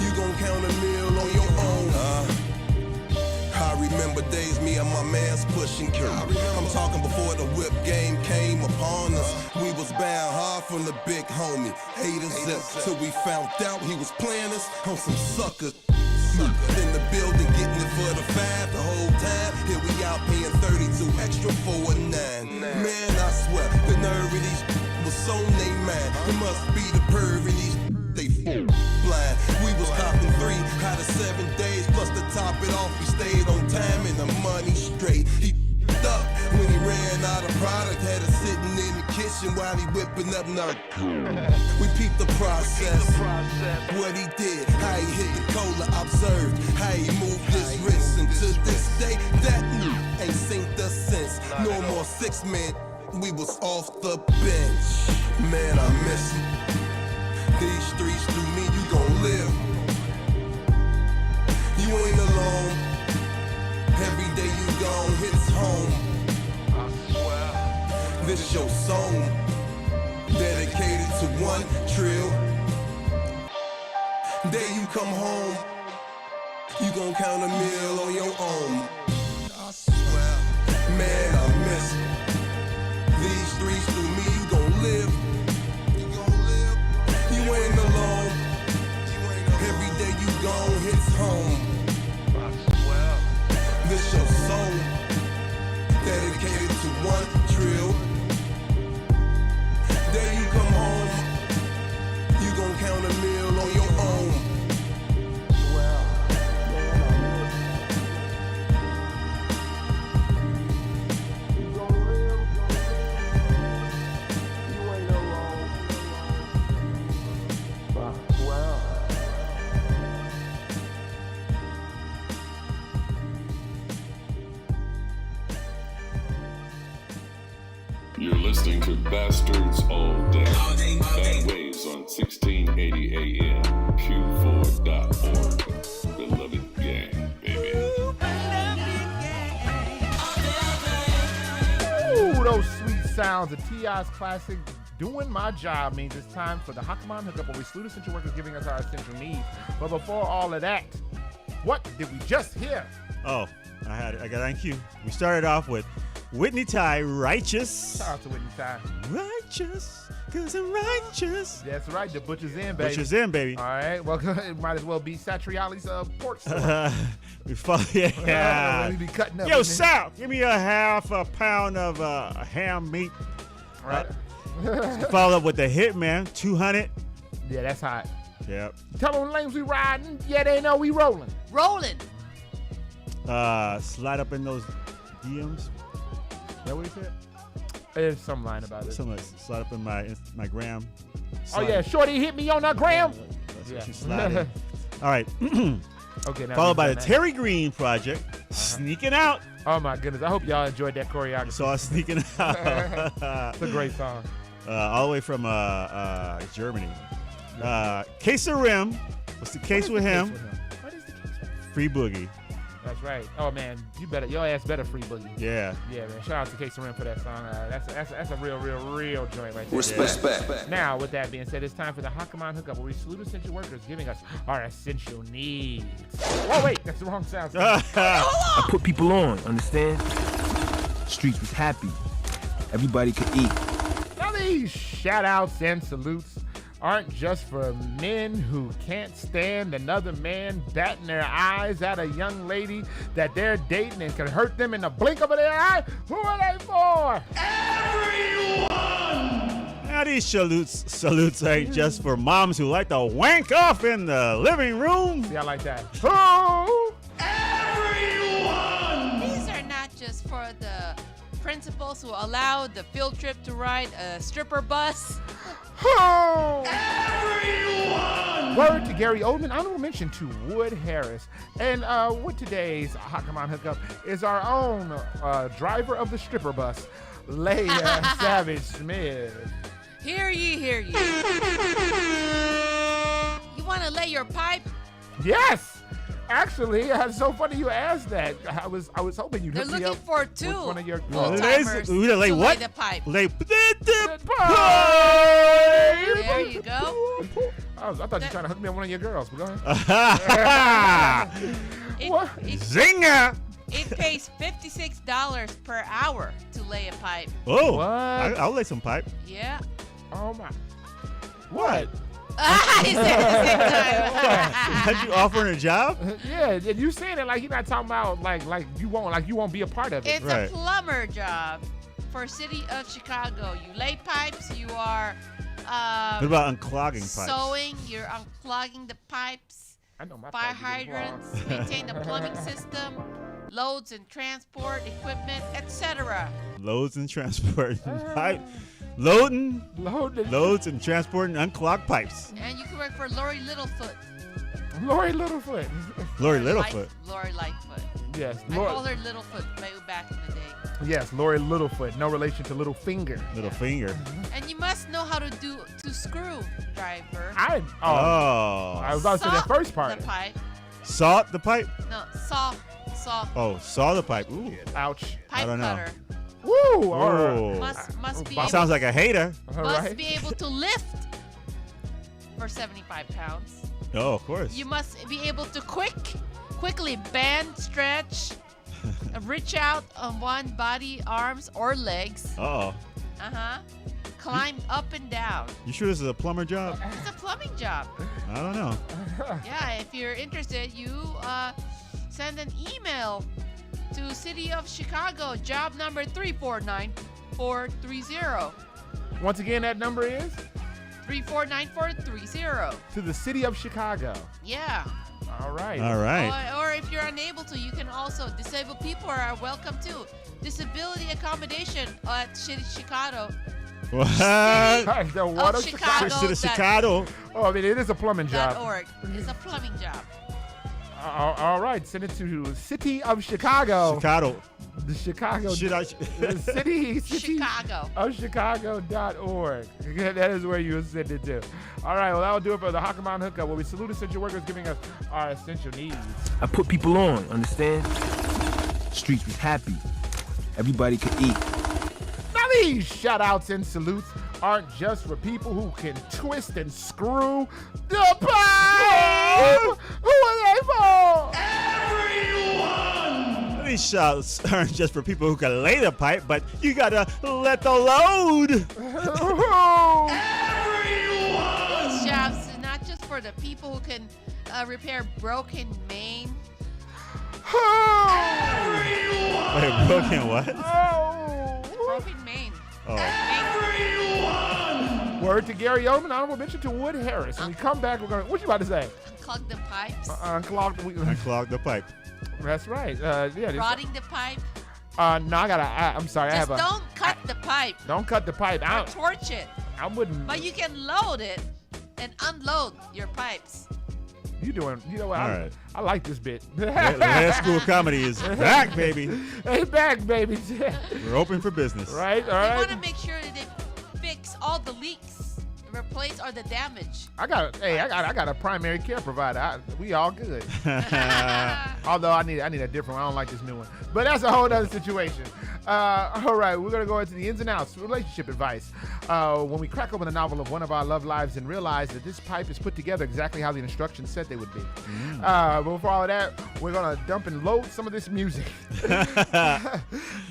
you gon' count a meal on your own. I remember days me and my mans pushing kill. I'm talking before the whip game came upon us. We was bound hard from the big homie, haters zip. Till we found out he was playing us on some suckers. In the building, getting it for the 5 the whole time. Here we out paying 32 extra for a 9. Man, I swear, the nerve of these was so they mad. It must be the perv in these they blind. We was copping 3 out of 7 days. Plus to top it off, we stayed on time and the money straight. He up when he ran out of product. Had us sitting in the kitchen while he whipping up narcotics. We peeped the process. What he did, how he hit the cola, observed how he moved his wrist. And to this day, that ain't synced us since. No more 6 men, we was off the bench. Man, I miss it. These streets through me, you gon' live. You ain't alone. Every day you gone hits home. I swear. This your song, dedicated to one trill. Day you come home, you gon' count a meal on your own. I swear. Man, I miss it. These streets through me, you gon' live. You ain't alone. Every day you gone hits home. I swear. This your song, dedicated to one trill. Day you come home, you gon' count a meal on your own. You're listening to Bastards All Day. Bad Waves on 1680 AM, Q4.org. Beloved gang, baby. Ooh, those sweet sounds of T.I.'s classic Doing My Job means it's time for the Hakaman Hookup, where we salute essential workers giving us our essential needs. But before all of that, what did we just hear? Oh, I got on cue. We started off with Whitney Ty, Righteous. Shout out to Whitney Ty. Righteous, cause I'm righteous. That's right, the Butcher's in, baby. Butcher's in, baby. All right, well, it might as well be Satriali's pork store. Yeah. We be cutting up. Yo, Sal, give me a pound of ham meat. All right. Followed up with the Hitman, 200. Yeah, that's hot. Yep. Tell them lanes we riding. Yeah, they know we rolling. Rolling. Slide up in those DMs. Is that what he said? There's some line about it. Something like slide up in my gram. Oh, yeah. Shorty hit me on the gram. That's what you slide in. All right. Okay. Now followed by the Terry Green Project, Sneaking Out. Oh, my goodness. I hope y'all enjoyed that choreography. Saw Sneaking Out. It's a great song. All the way from Germany. Case of Rim. What's the case with him? What is the case with him? Free Boogie. That's right. Oh man, your ass better free Boogie. Yeah. Yeah, man. Shout out to K Ren for that song. That's a real joint right there. Respect. Now, with that being said, it's time for the Hakaman Hookup, where we salute essential workers, giving us our essential needs. Oh wait, that's the wrong sound. I put people on, understand? Streets was happy. Everybody could eat. Now these shout outs and salutes aren't just for men who can't stand another man batting their eyes at a young lady that they're dating and can hurt them in the blink of an eye. Who are they for? Everyone! Now these salutes ain't just for moms who like to wank off in the living room. See, I like that. Who? Everyone! These are not just for the principals who allowed the field trip to ride a stripper bus. Everyone! Word to Gary Oldman. Honorable mention to Wood Harris. And with today's Hakaman Hookup is our own driver of the stripper bus, Leia Savage Smith. Hear ye, hear ye. You want to lay your pipe? Yes! Actually, it's so funny you asked that. I was hoping you'd They're hook me looking up for with two one of your full-timers to lay what? lay the pipe. Lay There you go. I thought you were trying to hook me up with one of your girls. But go ahead. Zinger! It pays $56 per hour to lay a pipe. Oh, what? I'll lay some pipe. Yeah. Oh my. What? He said it the same time. Had you offering a job? Yeah, and you saying it like you're not talking about like you won't be a part of it. It's a plumber job for City of Chicago. You lay pipes. You are. What about unclogging pipes? Sewing. You're unclogging the pipes. I know my fire hydrants. Maintain the plumbing system. Loads and transport equipment, etc. Loads and transport pipe. Loads and transporting unclogged pipes. And you can work for Lori Littlefoot. Lori Littlefoot. Lori Littlefoot. Lori Lightfoot. Yes. I called her Littlefoot way back in the day. Yes, Lori Littlefoot. No relation to Littlefinger. Littlefinger. And you must know how to screw, driver. I was about to say the first part. The pipe. Saw the pipe? No, saw. Oh, saw the pipe. Ooh. Ouch. Pipe I don't know. cutter. Woo! Must be. Sounds like a hater. Must be able to lift for 75 pounds. Oh, of course. You must be able to quickly bend, stretch, reach out on one body, arms, or legs. Uh-oh. Climb up and down. You sure this is a plumber job? It's a plumbing job. I don't know. Yeah, if you're interested, you send an email to City of Chicago, job number 349-430. Once again, that number is? 349-430. To the City of Chicago. Yeah. All right. Or if you're unable to, you can also, disabled people are welcome too. Disability accommodation at City Chicago. What? The what of Chicago. Oh, I mean, it is a plumbing job. .org. It's a plumbing job. All right, send it to City of Chicago. The Chicago. The city Chicago. Of Chicago.org. That is where you will send it to. All right, well, that will do it for the Hakaman Hookup, where we salute essential workers giving us our essential needs. I put people on, understand? Streets was happy. Everybody could eat. Now these shout outs and salutes aren't just for people who can twist and screw the pipe. Who are they for? Everyone! These shouts aren't just for people who can lay the pipe, but you gotta let the load. Everyone! These jobs are not just for the people who can repair broken main. Wait, broken what? Broken main. Oh. Everyone! Word to Gary Oldman. Honorable mention to Wood Harris. When we come back, we're going to, what you about to say? Unclog the pipes. Unclog the pipe. That's right. Rotting the pipe. No, I'm sorry. Just don't cut the pipe. Don't cut the pipe. Or torch it. I wouldn't. But you can load it and unload your pipes. You know what? All right. I like this bit. Last School Comedy is back, baby. Hey, back, baby. We're open for business. Right, all right. right. We want to make sure that they fix all the leaks, replace all the damage. I got a primary care provider. We all good. Although I need a different one. I don't like this new one. But that's a whole other situation. All right, we're going to go into the ins and outs, relationship advice. When we crack open the novel of one of our love lives and realize that this pipe is put together exactly how the instructions said they would be. But before all of that, we're going to dump and load some of this music.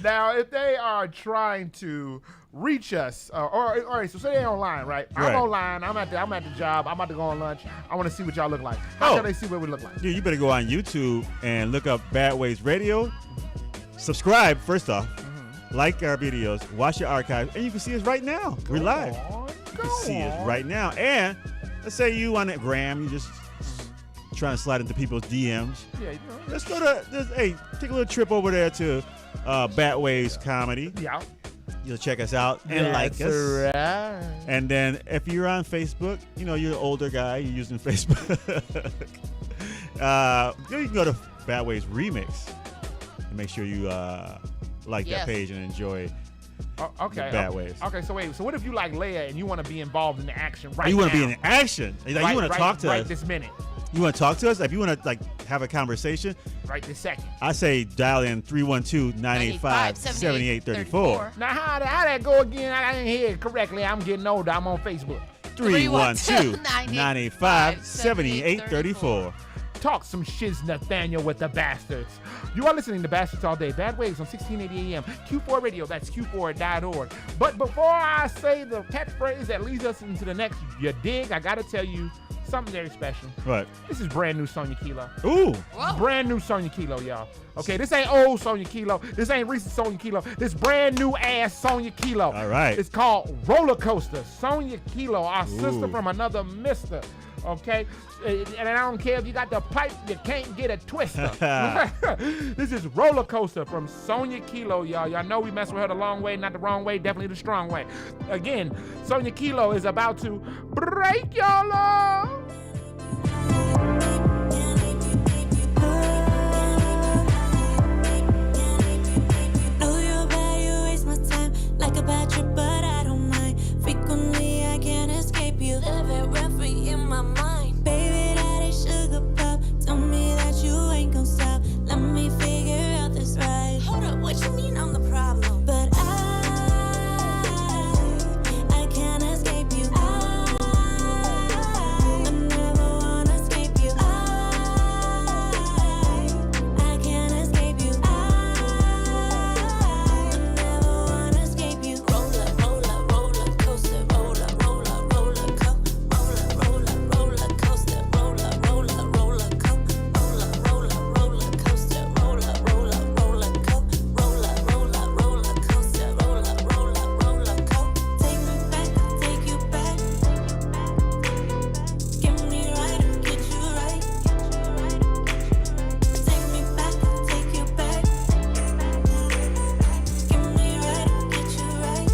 Now, if they are trying to reach us, all right, so say they're online, right? I'm online. I'm at the job. I'm about to go on lunch. I want to see what y'all look like. How can they see what we look like? Yeah, you better go on YouTube and look up Bad Ways Radio. Subscribe, first off. Like our videos. Watch your archives. And you can see us right now. We're live. You can see us right now. And let's say you on that gram, you just trying to slide into people's DMs. Yeah, let's go to, take a little trip over there to Bad Ways Comedy. Yeah. You'll check us out and like us. Right. And then if you're on Facebook, you're an older guy, you're using Facebook. You can go to Bad Ways Remix and make sure you like that page and enjoy Bad Ways. Okay, so wait. So what if you like Leia and you want to be involved in the action right now? You want to be in the action? You want to talk to us? Right this minute. You want to talk to us? If you want to have a conversation? Right this second. I say dial in 312-985-7834. Now how that go again? I didn't hear it correctly. I'm getting older. I'm on Facebook. 312-985-7834. Talk some shiz, Nathaniel, with the bastards. You are listening to Bastards All Day. Bad Waves on 1680 AM. Q4 Radio, that's Q4.org. But before I say the catchphrase that leads us into the next, you dig, I got to tell you something very special. What? This is brand new Sonya Kilo. Ooh. Whoa. Brand new Sonya Kilo, y'all. Okay, this ain't old Sonya Kilo. This ain't recent Sonya Kilo. This brand new ass Sonya Kilo. All right. It's called Roller Coaster. Sonya Kilo, our sister from another mister. Okay? And I don't care if you got the pipe, you can't get a twister. This is Roller Coaster from Sonya Kilo, y'all. Y'all know we mess with her the long way, not the wrong way, definitely the strong way. Again, Sonya Kilo is about to break your love. Know you're bad, you waste my time like a bad trip, but I don't mind. Frequently, I can't escape you. Live it rent free in my mind. Baby, that is sugar pop. Tell me that you ain't gon' stop. Let me figure out this right. Hold up, what you mean I'm the problem? But I can't escape you. I never wanna escape you. I can't escape you. I never wanna escape you. Roller, roller, roller coaster. Roller, roller, roller coaster. Roller, roller, roller coaster. Roller, roller, roller coaster. Roller, roller, roller coaster. Roller, roller, roller coaster. Roller, roller, roller coaster. Roller, roller, roller coaster. Take me back, take you back. Get me right, get you right. Take me back, take you back. Get me right, get you right.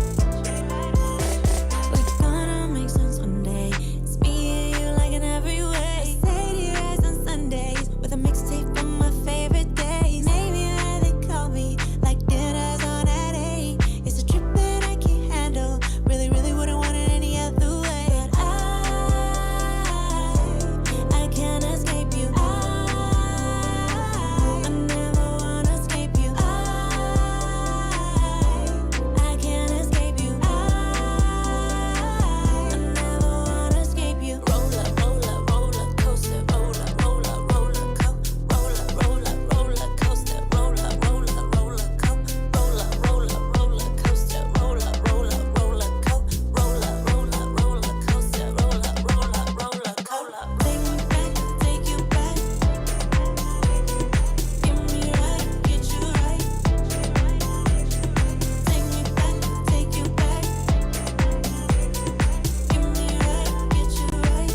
We're gonna make sense one day. It's me and you like in every way. I say to your eyes on Sundays with a mixtape from my favorite days. Maybe why they call me like dinners on at 8. It's a trip that I can't handle. Really, really wouldn't want it any other way. But I can't escape you. I never wanna escape you. I can't escape you. I never wanna escape you. Roller, roller, roller coaster. Roller, roller, roller coaster. Roller, roller, roller coaster. Roller, roller, roller coaster. Roller, roller, roller coaster. Roller, roller, roller coaster. Roller, roller, roller coaster. Roller, roller, roller coaster. Take me back, take you back. Get me right, get you right. Take me back, take you back. Get me right, get you right.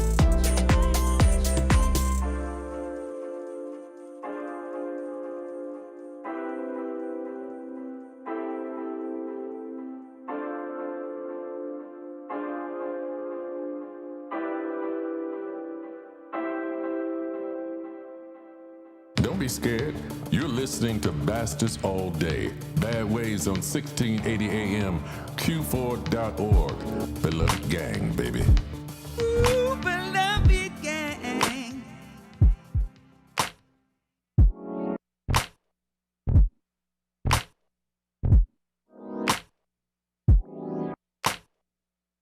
Don't be scared. You're listening to Bastards All Day. Bad Ways on 1680 AM, Q4.org. Beloved gang, baby. Ooh, beloved gang.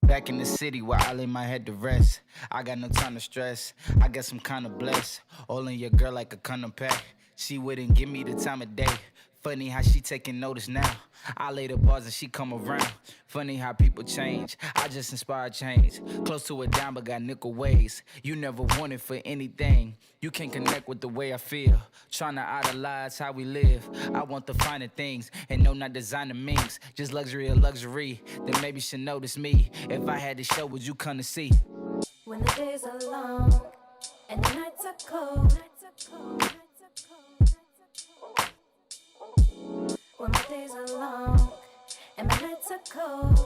Back in the city where I lay my head to rest. I got no time to stress. I guess I'm kinda blessed. All in your girl like a condom pack. She wouldn't give me the time of day. Funny how she taking notice now. I lay the bars and she come around. Funny how people change. I just inspire change. Close to a dime but got nickel ways. You never wanted for anything. You can't connect with the way I feel. Tryna idolize how we live. I want the finer things. And no, not designer memes. Just luxury of luxury. Then maybe she'll notice me. If I had to show, would you come to see? When the days are long and the nights are cold. When my days are long and my nights are cold,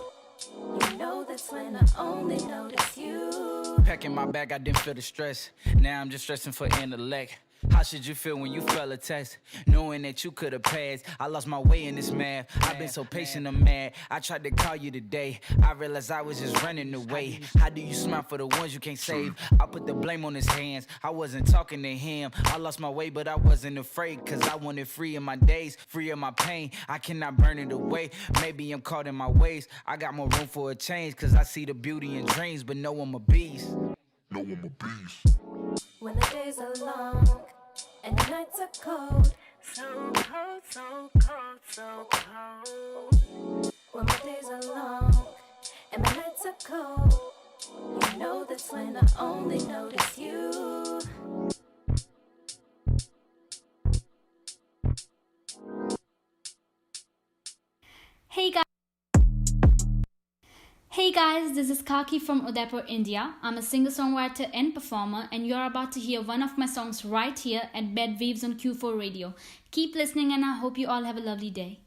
you know that's when I only notice you. Packing my bag, I didn't feel the stress. Now I'm just stressing for intellect. How should you feel when you fell a test? Knowing that you could have passed. I lost my way in this math. I've been so patient, I'm mad. I tried to call you today. I realized I was just running away. How do you smile for the ones you can't save? I put the blame on his hands. I wasn't talking to him. I lost my way, but I wasn't afraid. Cause I wanted free in my days, free of my pain. I cannot burn it away. Maybe I'm caught in my ways. I got more room for a change. Cause I see the beauty in dreams, but know I'm a beast. No, I'm a beast. When the days are long and the nights are cold. So cold, so cold, so cold. When my days are long and my nights are cold, you know that's when I only notice you. Hey guys, this is Kaki from Udaipur, India. I'm a singer-songwriter and performer, and you're about to hear one of my songs right here at B.A.D Waves on Q4 Radio. Keep listening, and I hope you all have a lovely day.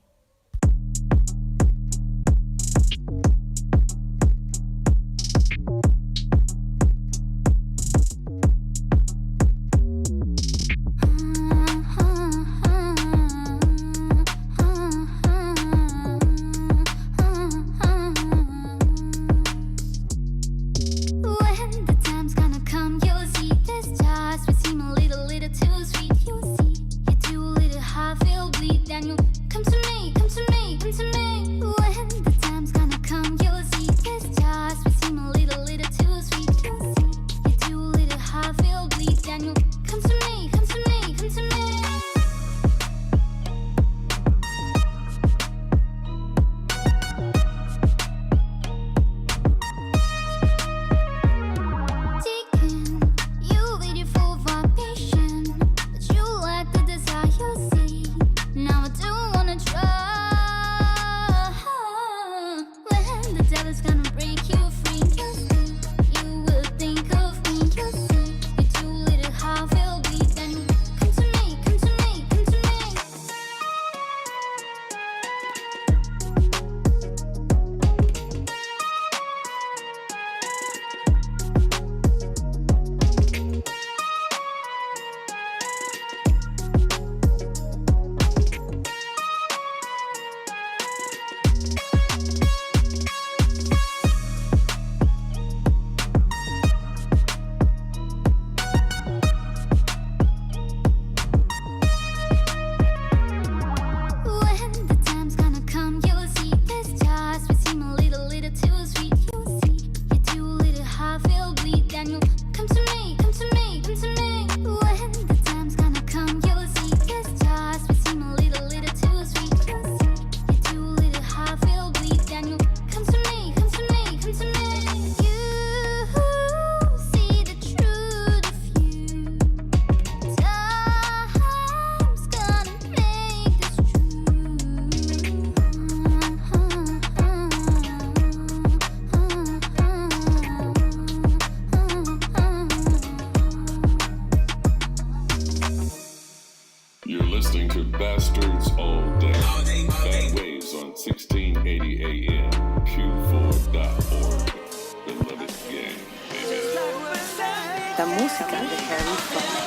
La musica de Harry Potter.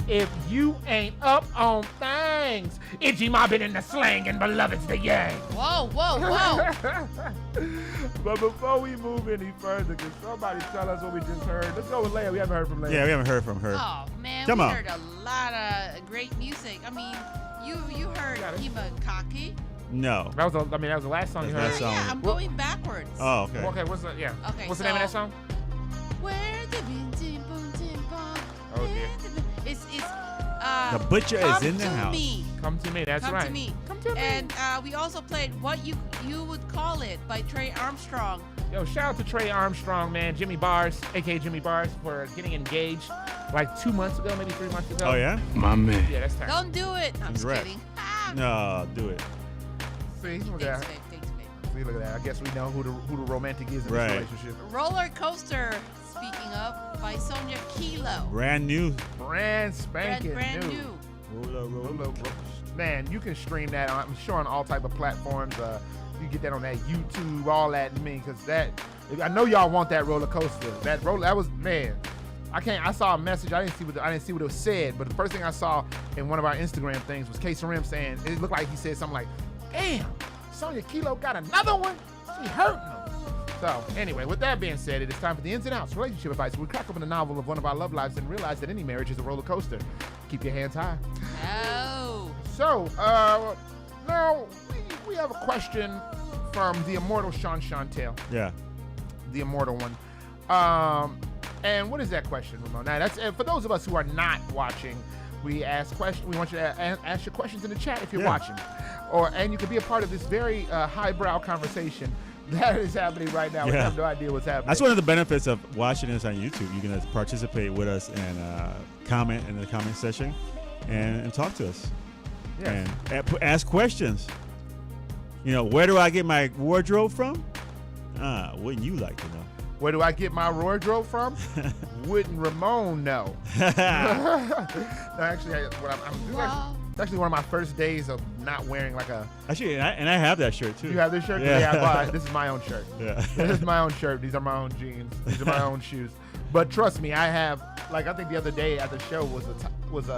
If you ain't up on things, slangs. Itchy mobbing in the slang and beloved's the yang. Whoa, whoa, whoa. But before we move any further, can somebody tell us what we just heard? Let's go with Leia. We haven't heard from Leia. Yeah, we haven't heard from her. Oh, man, Come we on. heard a lot of great music. I mean, you heard Himakaki. No. That was the last song you heard. That song. Yeah, I'm going backwards. Oh, okay. Okay, what's the Okay, what's the name of that song? Where the bin tin boom tin bong. Oh dear. It's The butcher is in the Come to house. Me. Come to me. That's Come right. to me. Come to me. And we also played What You Would Call It by Trey Armstrong. Yo, shout out to Trey Armstrong, man. Jimmy Bars, aka Jimmy Bars, for getting engaged like 2 months ago, maybe 3 months ago. Oh, yeah? My man. Yeah, that's time. Don't do it. No, I'm just Congrats. kidding. No, do it. See, look at that. Thanks, babe. See, look at that. I guess we know who the romantic is in Right. this relationship. Roller Coaster, speaking of, by Sonia Kilo. Brand new. Brand spanking Brand new. Roller. Man, you can stream that on, I'm sure, on all type of platforms. You get that on that YouTube, all that. Because I know y'all want that roller coaster. That was, man. I saw a message. I didn't see what it was said, but the first thing I saw in one of our Instagram things was K Rim saying, it looked like he said something like, "Damn, Sonia Kilo got another one. She hurting him." So anyway, with that being said, it is time for the ins and outs relationship advice. We crack open the novel of one of our love lives and realize that any marriage is a roller coaster. Keep your hands high. Oh. So now we have a question from the immortal Sean Chantel. Yeah. The immortal one. And what is that question, Ramon? Now, that's for those of us who are not watching. We ask questions. We want you to ask your questions in the chat if you're watching, and you can be a part of this very highbrow conversation that is happening right now. We have no idea what's happening. That's one of the benefits of watching us on YouTube. You can participate with us and comment in the comment section and talk to us. Yes. And ask questions. Where do I get my wardrobe from? Wouldn't you like to know? Where do I get my wardrobe from? Wouldn't Ramon know? No, actually, it's actually one of my first days of not wearing like a. Actually, and I have that shirt too. You have this shirt? Yeah. This is my own shirt. Yeah. This is my own shirt. These are my own jeans. These are my own shoes. But trust me, I have. Like, I think the other day at the show was it was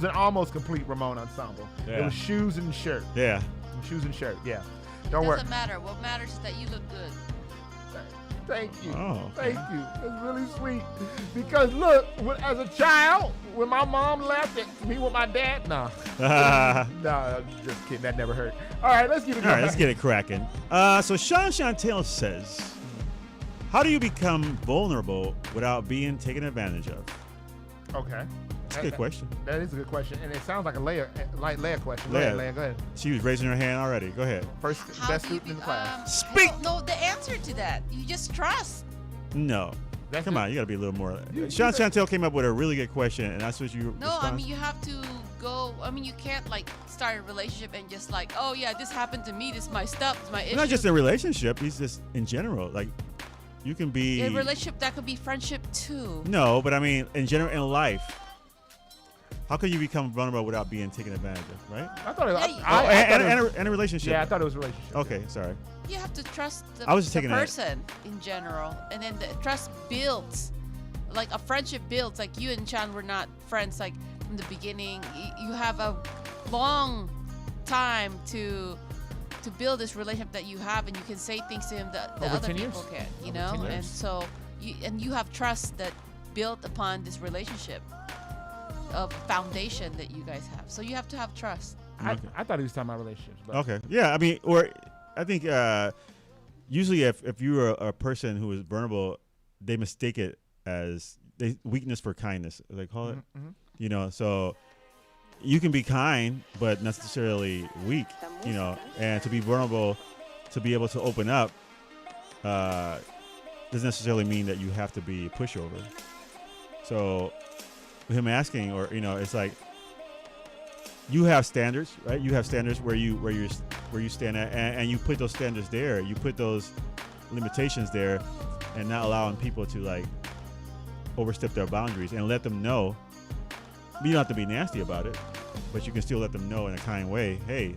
an almost complete Ramon ensemble. Yeah. It was shoes and shirt. Yeah. Shoes and shirt. Yeah. Don't worry. Doesn't matter. What matters is that you look good. Thank you. Oh, Thank you. That's really sweet. Because look, as a child, when my mom left and me with my dad, no, just kidding. That never hurt. All right, let's get it. All right, let's get it cracking. So Sean Chantel says, "How do you become vulnerable without being taken advantage of?" Okay. That's a good question. That is a good question, and it sounds like a Leia question. Go Leia. ahead, Go ahead. She was raising her hand already. Go ahead. First, best student in the class. Speak. No, the answer to that, you just trust. No. That's Come on, you got to be a little more. Sean Chantel came up with a really good question, and that's what you. No, I mean, you have to go. I mean, you can't start a relationship and just oh yeah, this happened to me. This is my stuff. This is my issue. Not just a relationship. He's just in general. You can be. A relationship that could be friendship too. No, but I mean, in general, in life. How can you become vulnerable without being taken advantage of, right? I thought it was. And a relationship. Yeah, I thought it was a relationship. Okay, sorry. You have to trust the person in general, and then the trust builds. Like a friendship builds. Like you and Chan were not friends from the beginning. You have a long time to build this relationship that you have, and you can say things to him that the other people can't. You know, and so you have trust that built upon this relationship. Of foundation that you guys have, so you have to have trust. I thought he was talking about relationships. But. Okay, yeah, I mean, or I think usually if you're a person who is vulnerable, they mistake it as weakness for kindness. They call it, So you can be kind, but not necessarily weak. And to be vulnerable, to be able to open up, doesn't necessarily mean that you have to be a pushover. So. Him asking, or it's like you have standards, right? You have standards where you stand at, and you put those standards there. You put those limitations there, and not allowing people to overstep their boundaries and let them know. You don't have to be nasty about it, but you can still let them know in a kind way. Hey,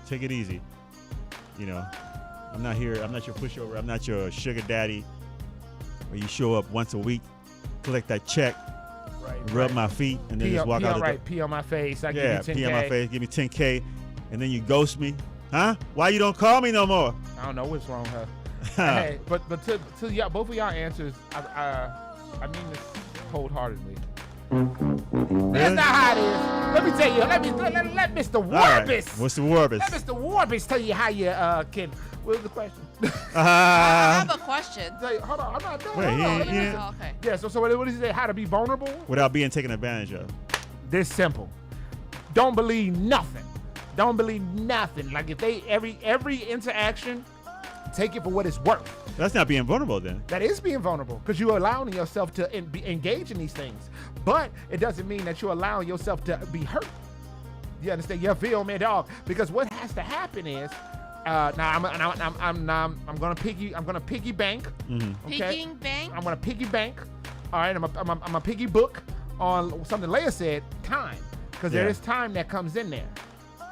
take it easy. I'm not here. I'm not your pushover. I'm not your sugar daddy. Where you show up once a week, collect that check. rub my feet, and then just walk out the door. Pee on my face. I give Yeah, you 10K. pee on my face, give me 10K, and then you ghost me. Huh? Why you don't call me no more? I don't know what's wrong with her. Hey, but to y'all, both of y'all answers, I mean this wholeheartedly. That's not how it is. Let me tell you. Let Mr. Warbis. Right. What's the Warbis? Let Mr. Warbis tell you how you can. What was the question? I have a question. Hold on, I'm not done. Wait, Hold on. Okay. Yeah. So what did he say? How to be vulnerable? Without being taken advantage of. This simple. Don't believe nothing. Don't believe nothing. Like if they every interaction, take it for what it's worth. That's not being vulnerable then. That is being vulnerable because you're allowing yourself to engage in these things. But it doesn't mean that you're allowing yourself to be hurt. You understand? You feel me, dog? Because what has to happen is, I'm gonna piggy bank. Mm-hmm. Okay? Pigging bank. I'm gonna piggy bank. All right, I'm a piggy book on something Leia said. Time, because there is time that comes in there.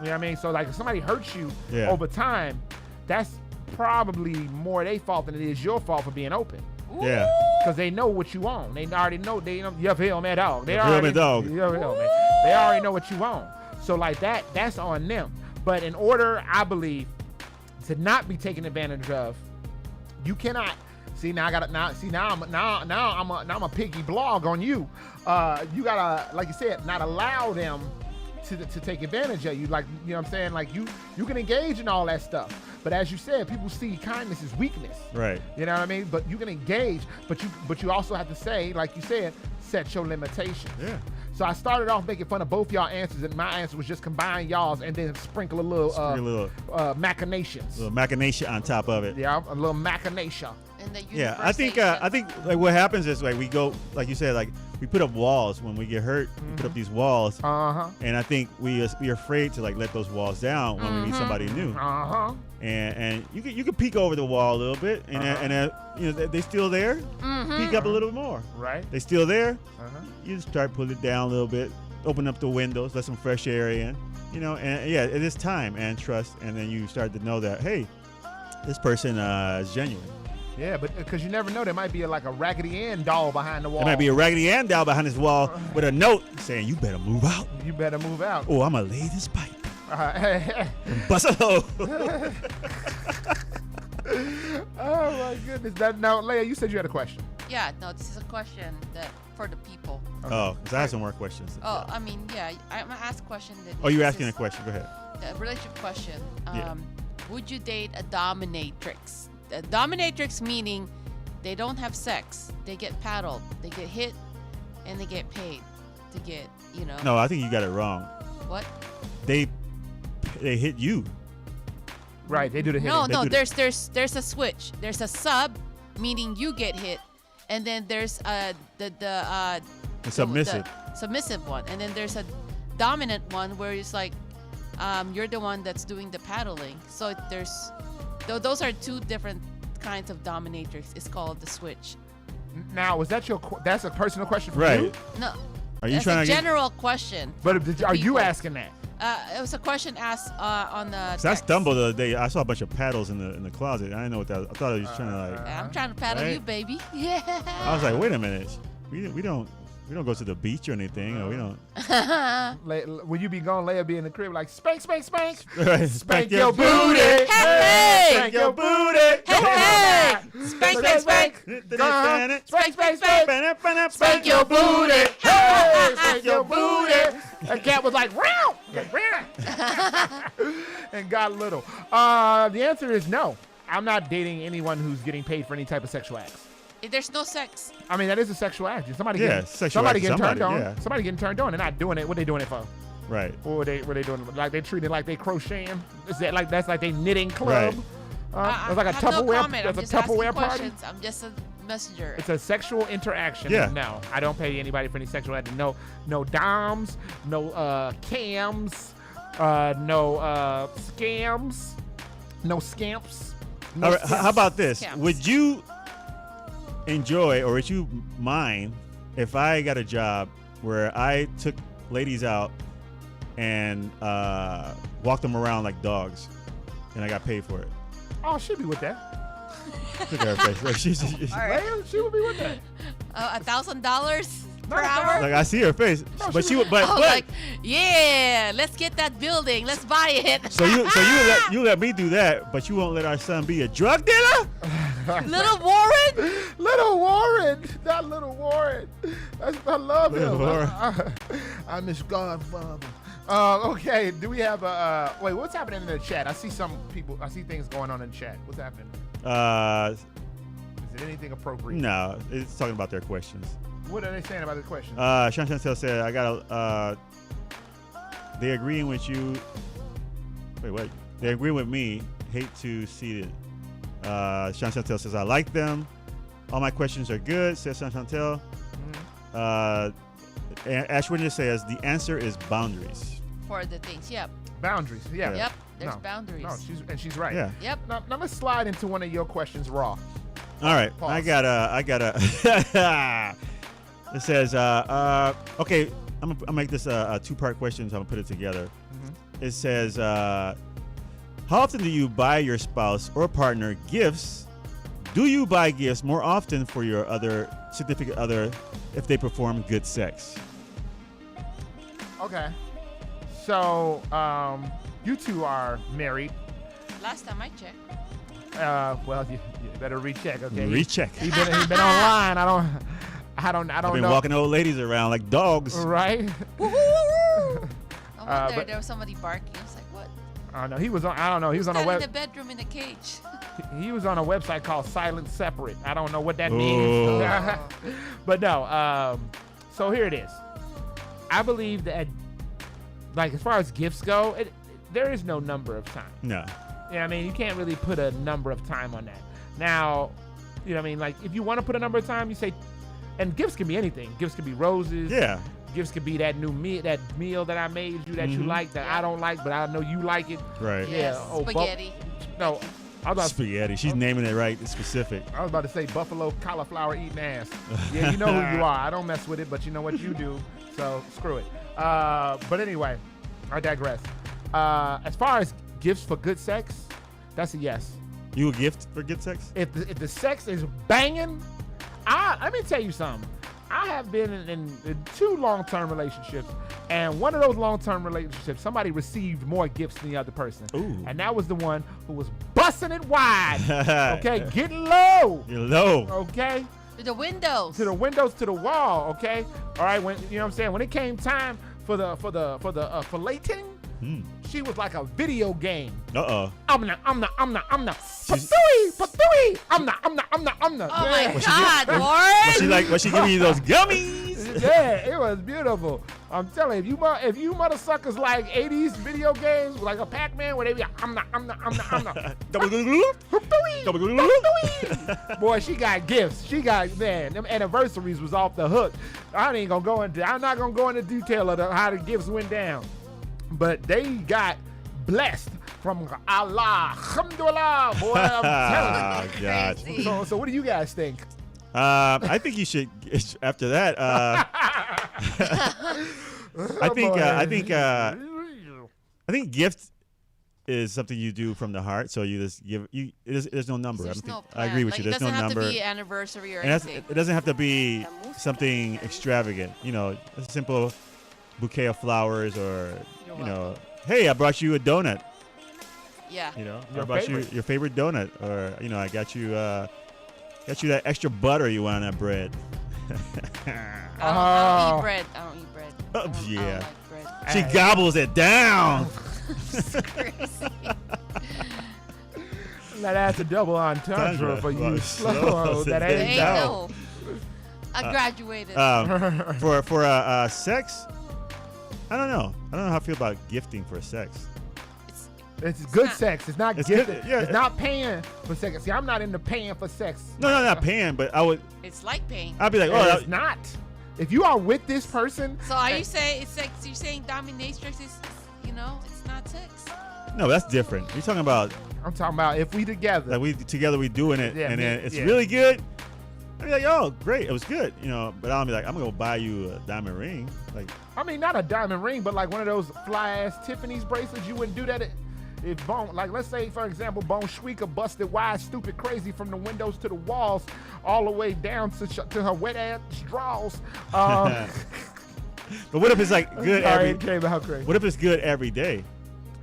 You know what I mean? So like if somebody hurts you over time, that's probably more their fault than it is your fault for being open. Yeah. Because they know what you want. They already know. They know you feel me, dog. They You already feel me, dog. You feel me. They already know what you want. So like that's on them. But in order, I believe, to not be taken advantage of, you cannot. See now I'm a piggy blog on you. You gotta, like you said, not allow them to take advantage of you. Like, you know what I'm saying? Like you can engage in all that stuff. But as you said, people see kindness as weakness. Right. You know what I mean? But you can engage, but you also have to say, like you said, set your limitations. Yeah. So I started off making fun of both y'all answers, and my answer was just combine y'all's and then sprinkle a little machinations. A little machination on top of it. Yeah, a little machination. Yeah, I think like what happens is like we go, like you said, like we put up walls when we get hurt. We put up these walls, and I think we're afraid to like let those walls down when we meet somebody new. And you can peek over the wall a little bit, and you know they still there. Peek up a little more. Right. They still there. You just start pulling it down a little bit, open up the windows, let some fresh air in. You know, and yeah, it is time and trust, and then you start to know that hey, this person is genuine. Yeah, but because you never know, there might be like a Raggedy Ann doll behind the wall. There might be a Raggedy Ann doll behind this wall with a note saying, "You better move out. You better move out. Oh, I'm gonna lay this pipe. Bust a hole." Oh my goodness! Now, Leia, you said you had a question. Yeah, no, this is a question that for the people. Oh, because I have some more questions. Oh, I mean, yeah, I'm gonna ask a question that. Oh, you're asking a question. Go ahead. A relationship question. Yeah. Would you date a dominatrix? A dominatrix meaning they don't have sex. They get paddled. They get hit, and they get paid to get, you know. No, I think you got it wrong. What? They hit you. Right, they do the hitting. No, there's a switch. There's a sub, meaning you get hit, and then there's the submissive. The submissive one, and then there's a dominant one where it's like you're the one that's doing the paddling. So those are two different kinds of dominatrix. It's called the switch. Now, was that that's a personal question for right. you? No. Are you that's trying a to general question? But are you asking that? It was a question asked on the. So I stumbled the other day. I saw a bunch of paddles in the closet. I didn't know what that was. I thought I was trying to like. I'm trying to paddle you, baby. Yeah. I was like, wait a minute. We don't go to the beach or anything. Or we don't. When you be gone, Leia be in the crib like spank, spank, spank. Spank your booty. Hey, spank your booty. Hey, spank, spank, spank. Spank, spank, spank. Spank your booty. Hey, spank your booty. That cat was like, row, and got little. The answer is no. I'm not dating anyone who's getting paid for any type of sexual acts. There's no sex. I mean, that is a sexual act. Somebody getting turned on. Yeah. Somebody getting turned on. They're not doing it. What they doing it for? Right. Or what they doing? Like they treating it like they crocheting. Is that like that's like they knitting club? Right. It's like a Tupperware. That's a Tupperware party. I'm just a messenger. It's a sexual interaction. Yeah. No, I don't pay anybody for any sexual act. No doms. No cams. No scams. No scamps. No all right. How about this? Scamps. Would you enjoy or would you mind if I got a job where I took ladies out and walked them around like dogs and I got paid for it? Oh, she'd be with that. Look at her face. Like, All right. She would be with that. $1,000? per hour. Like I see her face, but she would. But like, yeah, let's get that building. Let's buy it. So you let me do that, but you won't let our son be a drug dealer? Little Warren? Little Warren, not Little Warren. I love him. I'm his godfather. Okay, do we have wait, what's happening in the chat? I see things going on in the chat. What's happening? Is it anything appropriate? No, it's talking about their questions. What are they saying about the questions? Sean Chantel said, I got they agreeing with you. Wait, what? They agree with me. Hate to see it. Sean Chantel says, I like them. All my questions are good, says Sean Chantel. Ash Winter says, the answer is boundaries. For the things, yep. Boundaries, yeah. Yep, there's boundaries. No, she's right. Yeah. Yep. Now let's slide into one of your questions raw. All right, pause. I gotta. It says, okay, I'm gonna make this a two-part question, so I'm gonna put it together. It says, how often do you buy your spouse or partner gifts? Do you buy gifts more often for your other significant other if they perform good sex? Okay. So, you two are married. Last time I checked. Well, you better recheck, okay? Recheck. He's been online. I don't I've been know. walking old ladies around like dogs. Right? I wonder there was somebody barking. I was like, what? I don't know. He was on. I don't know. He was on a in the bedroom in a cage. He was on a website called Silent Separate. I don't know what that means. But no. So here it is. I believe that, like, as far as gifts go, there is no number of time. No. Yeah, I mean, you can't really put a number of time on that. Now, you know what I mean? Like, if you want to put a number of time, you say, and gifts can be anything. Gifts can be roses. Yeah. Gifts could be that meal that I made you that you like that I don't like, but I know you like it. Right. Yes. Yeah. Oh, spaghetti. No. I was about spaghetti. She's naming it right. It's specific. I was about to say buffalo cauliflower eating ass. Yeah, you know who you are. I don't mess with it, but you know what you do. So screw it. But anyway, I digress. As far as gifts for good sex, that's a yes. You a gift for good sex? If the sex is banging, let me tell you something. I have been in 2 long-term relationships, and one of those long-term relationships, somebody received more gifts than the other person. Ooh. And that was the one who was busting it wide. Okay, getting low. You're low. Okay. To the windows. To the windows, to the wall. Okay. All right. When you know what I'm saying, when it came time for the filleting, she was like a video game. I'm not. Patooey. I'm not. Oh my God, Warren! Was she giving you those gummies? Yeah, it was beautiful. I'm telling you, if you mother suckers like 80s video games, like a Pac-Man, where they be, I'm not. Boy, she got gifts. She got, man, them anniversaries was off the hook. I'm not gonna go into detail of how the gifts went down, but they got blessed from Allah. Alhamdulillah, boy, I'm telling you. God. So what do you guys think? I think you should. After that, I think gift is something you do from the heart. So you just give. There's no number. I agree with you. There's no number. It doesn't have to be anniversary or and anything. It doesn't have to be something extravagant. You know, a simple bouquet of flowers, or hey, I brought you a donut. Yeah. I brought you your favorite donut, or I got you that extra butter you want on that bread. I don't eat bread. I don't eat bread. Yeah. I don't like bread. She gobbles it down. Crazy. That's a double entendre for you. Slow. That ain't no. I graduated. For sex, I don't know how I feel about gifting for sex. It's good sex. It's not gifted. Yeah. It's not paying for sex. See, I'm not into paying for sex. No, not paying, but I would. It's like paying. I'd be like, it's not. If you are with this person. So are you saying it's like you're saying dominatrix is it's not sex? No, that's different. You're talking about. I'm talking about if we together. Like we doing it, and then it's really good. I'd be like, oh, great, it was good, But I'll be like, I'm gonna go buy you a diamond ring, like. I mean, not a diamond ring, but like one of those fly ass Tiffany's bracelets. You wouldn't do that. if Bone, like let's say for example, Bone Shweeka busted wide, stupid, crazy from the windows to the walls, all the way down to her wet ass draws. But what if it's like good every? What if it's good every day?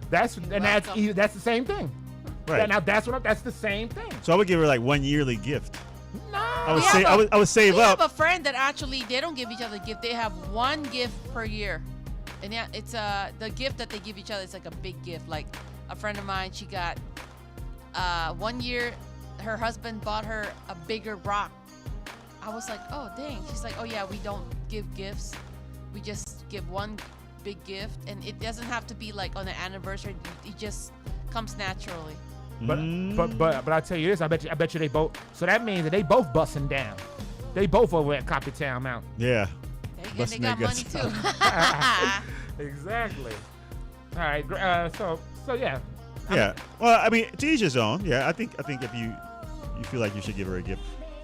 That's the same thing. Right. Now that's the same thing. So I would give her like 1 yearly gift. No. I would save we up. have a friend that actually they don't give each other a gift. They have one gift per year, and yeah, it's the gift that they give each other is like a big gift. Like a friend of mine, she got 1 year, her husband bought her a bigger rock. I was like, oh dang. She's like, oh yeah, we don't give gifts. We just give one big gift, and it doesn't have to be like on an anniversary. It just comes naturally. But I tell you this, I bet you they both. So that means that they both busting down. They both over at Copytown Mountain. Yeah. They got money too. Exactly. All right. So yeah. Yeah. Well, I mean, to each his own. Yeah. I think if you feel like you should give her a gift,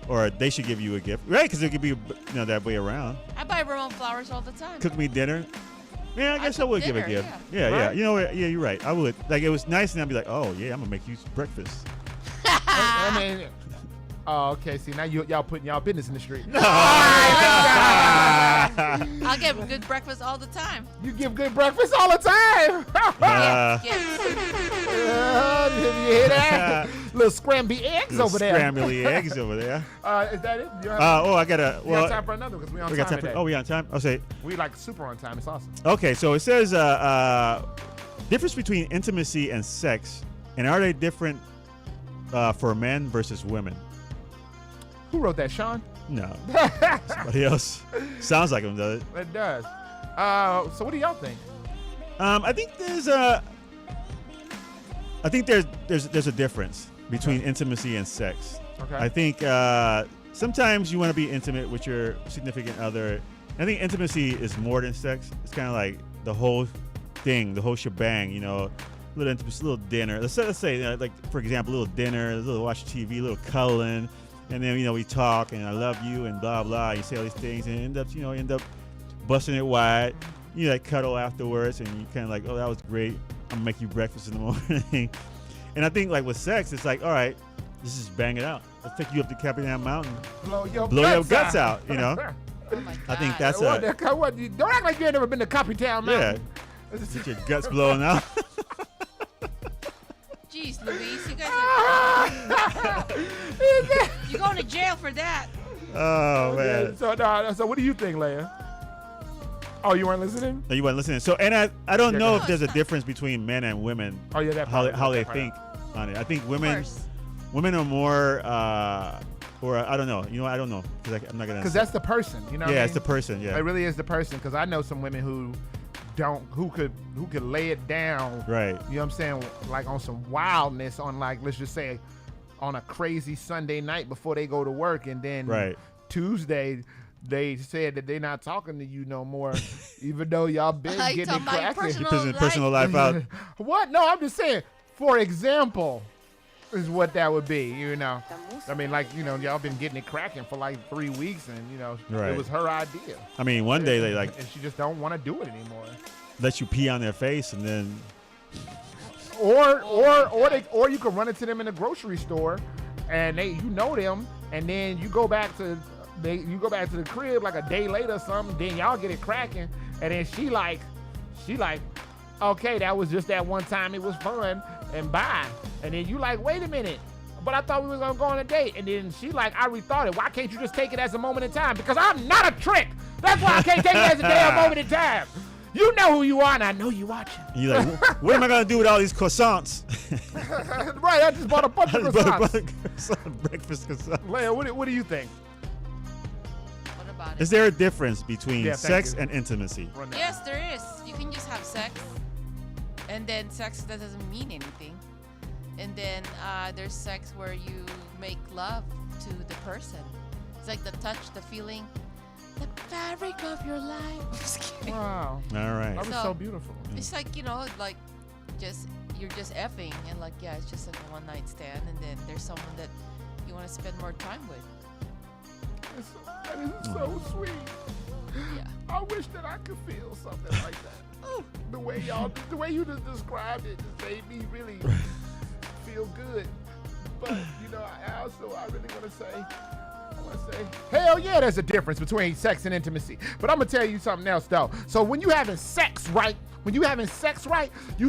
or they should give you a gift, right? Because it could be that way around. I buy Ramon flowers all the time. Cook me dinner. Yeah, I guess I would give a gift. Yeah. Right? You know what? Yeah, you're right. I would. Like, it was nice, and I'd be like, oh yeah, I'm gonna make you breakfast. I mean, oh, okay. See, now y'all putting y'all business in the street. I'll give good breakfast all the time. You give good breakfast all the time. Yes. You hear that? Little scrambled eggs over there. Scrambled eggs over there. Is that it? I gotta. We got time for another because we on time today. We on time. I'll say. We like super on time. It's awesome. Okay, so it says difference between intimacy and sex, and are they different for men versus women? Who wrote that, Sean? No, somebody else. Sounds like him, does it? It does. So what do y'all think? I think there's a difference between intimacy and sex. Okay. I think sometimes you want to be intimate with your significant other. I think intimacy is more than sex. It's kind of like the whole thing, the whole shebang. You know, little intimacy, little dinner. Let's say like for example, a little dinner, a little watch TV, a little cuddling. And then, we talk and I love you and blah, blah. You say all these things and end up busting it wide. You like cuddle afterwards and you kind of like, oh, that was great. I'm gonna make you breakfast in the morning. And I think like with sex, it's like, all right, let's just bang it out. Let's take you up to Capitan Mountain. Blow your guts out, Oh my God. I think that's don't act like you ain't never been to Copytown Mountain. Yeah. Get your guts blowing out. Jeez, Luis, you guys are... You're going to jail for that. Oh, man. So what do you think, Leia? Oh, you weren't listening? No, you weren't listening. So, and I don't know if there's a difference between men and women. Oh, yeah, that how they think on it. I think women are more, or I don't know. I don't know because I'm not gonna. Because that's the person, you know. Yeah, it's the person. Yeah, it really is the person. Because I know some women who could lay it down. Right. You know what I'm saying? Like on some wildness, on like let's just say, on a crazy Sunday night before they go to work, and then Tuesday. They said that they're not talking to you no more, even though y'all been getting it cracking. Personal life out. What? No, I'm just saying. For example, is what that would be. I mean, like y'all been getting it cracking for like 3 weeks, and it was her idea. I mean, one day they and she just don't want to do it anymore. Let you pee on their face, and then. Or you can run into them in the grocery store, and them, and then you go back to. You go back to the crib like a day later or something, then y'all get it cracking, and then she like, okay, that was just that one time, it was fun, and bye. And then you like, wait a minute, but I thought we was gonna go on a date. And then she like, I rethought it. Why can't you just take it as a moment in time? Because I'm not a trick. That's why I can't take it as a damn moment in time. You know who you are, and I know you watching. You like, what am I gonna do with all these croissants? Right, I just bought a bunch of croissants. Breakfast croissants. Leia, what do you think? Is there a difference between sex and intimacy? Yes, there is. You can just have sex, and then sex that doesn't mean anything. And then there's sex where you make love to the person. It's like the touch, the feeling, the fabric of your life. Just kidding. Wow. All right. That was so beautiful. It's like, like you're just effing, and like, yeah, it's just like a one night stand, and then there's someone that you want to spend more time with. That is so sweet. Yeah. I wish that I could feel something like that. The way you just described it just made me really feel good. But I really want to say, hell yeah, there's a difference between sex and intimacy. But I'm gonna tell you something else though. So when you having sex right, you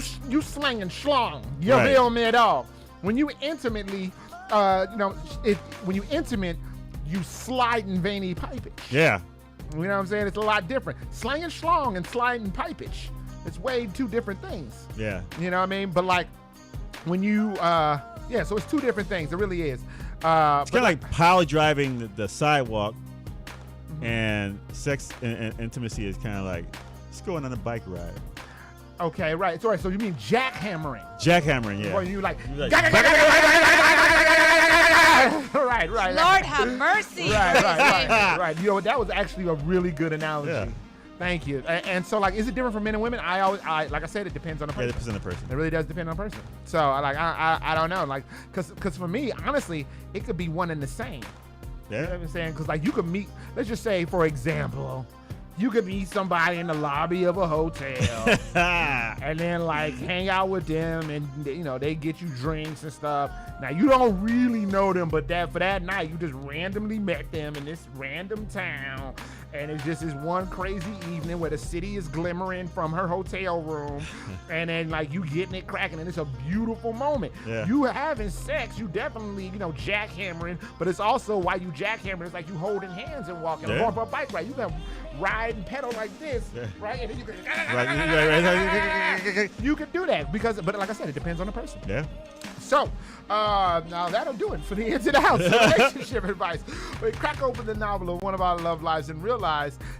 slanging schlong. You feel me at all? When you intimately, when you intimate, you sliding veiny pipage. Yeah. You know what I'm saying? It's a lot different. Slanging schlong and sliding pipage. It's way two different things. Yeah. You know what I mean? But like when you, so it's two different things. It really is. It's kind of like pile driving the sidewalk, and sex and intimacy is kind of like just going on a bike ride. Okay, right. Sorry. So you mean jackhammering? Jackhammering, yeah. Or you like right. Lord have mercy. Right. You know, that was actually a really good analogy. Yeah. Thank you. And so, like, is it different for men and women? I like I said, it depends on the person. Yeah, it depends on the person. It really does depend on the person. So, I don't know. Like, because for me, honestly, it could be one and the same. Yeah. You know what I'm saying? Because, like, you could meet, let's just say, for example, you could meet somebody in the lobby of a hotel and then, like, hang out with them and, they get you drinks and stuff. Now, you don't really know them, but for that night, you just randomly met them in this random town. And it's just this one crazy evening where the city is glimmering from her hotel room. And then, like, you getting it cracking. And it's a beautiful moment. Yeah. You having sex, you definitely, jackhammering. But it's also, while you jackhammering, it's like you holding hands and walking. Yeah. Or going for a bike ride. You can ride and pedal like this, right? And then you can... Right. You can do that. But like I said, it depends on the person. Yeah. So, now that'll do it for the ins and outs of relationship advice. We crack open the novel of one of our love lives and realize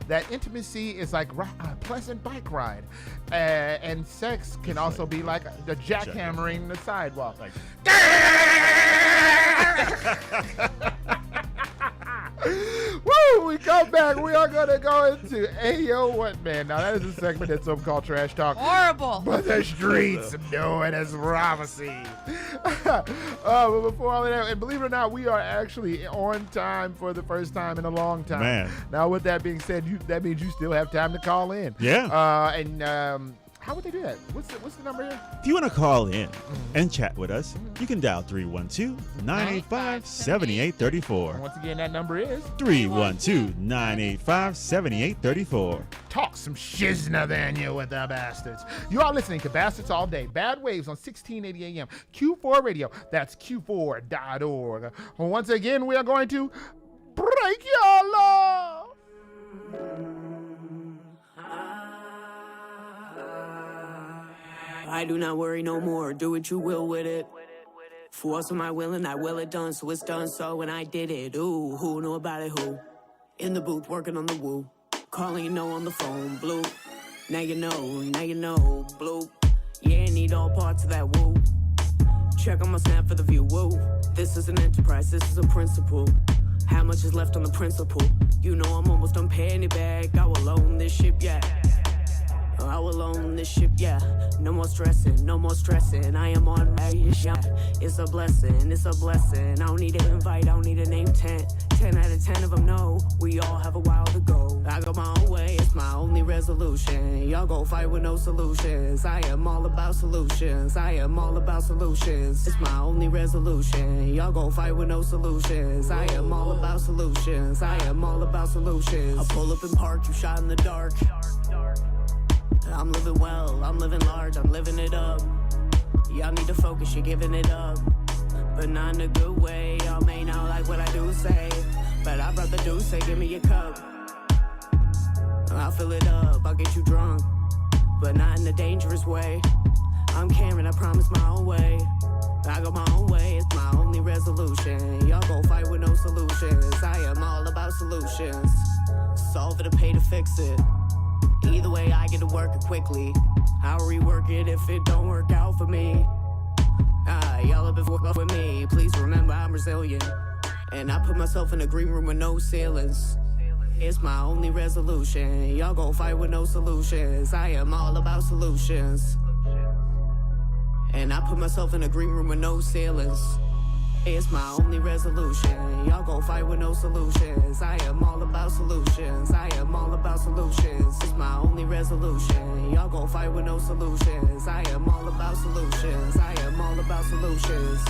that intimacy is like a pleasant bike ride. And sex can also be like the jackhammering the sidewalk. Like, woo! We come back. We are going to go into Ayo What Man. Now, that is a segment that's so-called trash talk. Horrible. But the streets know it as prophecy. But before all of that, and believe it or not, we are actually on time for the first time in a long time. Man. Now, with that being said, that means you still have time to call in. Yeah. How would they do that? What's the number here? If you want to call in and chat with us, you can dial 312-985-7834. Once again, that number is 312-985-7834. Talk some shizna then you with the bastards. You are listening to Bastards All Day. Bad Waves on 1680 AM. Q4 Radio. That's Q4.org. Once again, we are going to break your law. I do not worry no more, do what you will with it. Force of my will and I will it done, so it's done so and I did it. Ooh, who knew about it, who? In the booth, working on the woo. Calling you know on the phone, blue. Now you know, blue. Yeah, I need all parts of that woo. Check on my snap for the view, woo. This is an enterprise, this is a principle. How much is left on the principle? You know I'm almost done paying it back. I will own this ship, yeah. I will own this ship, yeah. No more stressing, I am on my yeah. It's a blessing, I don't need an invite, I don't need a name 10 out of 10 of them know, we all have a while to go. I go my own way, it's my only resolution. Y'all go fight with no solutions. I am all about solutions, It's my only resolution. Y'all go fight with no solutions. I am all about solutions, I pull up and park, you shot in the dark. I'm living well, I'm living large, I'm living it up. Y'all need to focus, you're giving it up. But not in a good way, y'all may not like what I do say. But I'd rather do say, give me your cup. I'll fill it up, I'll get you drunk. But not in a dangerous way. I'm Karen, I promise my own way. I go my own way, it's my only resolution. Y'all go fight with no solutions. I am all about solutions. Solve it or pay to fix it. Either way, I get to work it quickly. I'll rework it if it don't work out for me. Y'all have been fucked with me. Please remember I'm Brazilian. And I put myself in a green room with no ceilings. It's my only resolution. Y'all go fight with no solutions. I am all about solutions. And I put myself in a green room with no ceilings. It's my only resolution. Y'all gon' fight with no solutions. I am all about solutions. I am all about solutions. It's my only resolution. Y'all gon' fight with no solutions. I am all about solutions. I am all about solutions.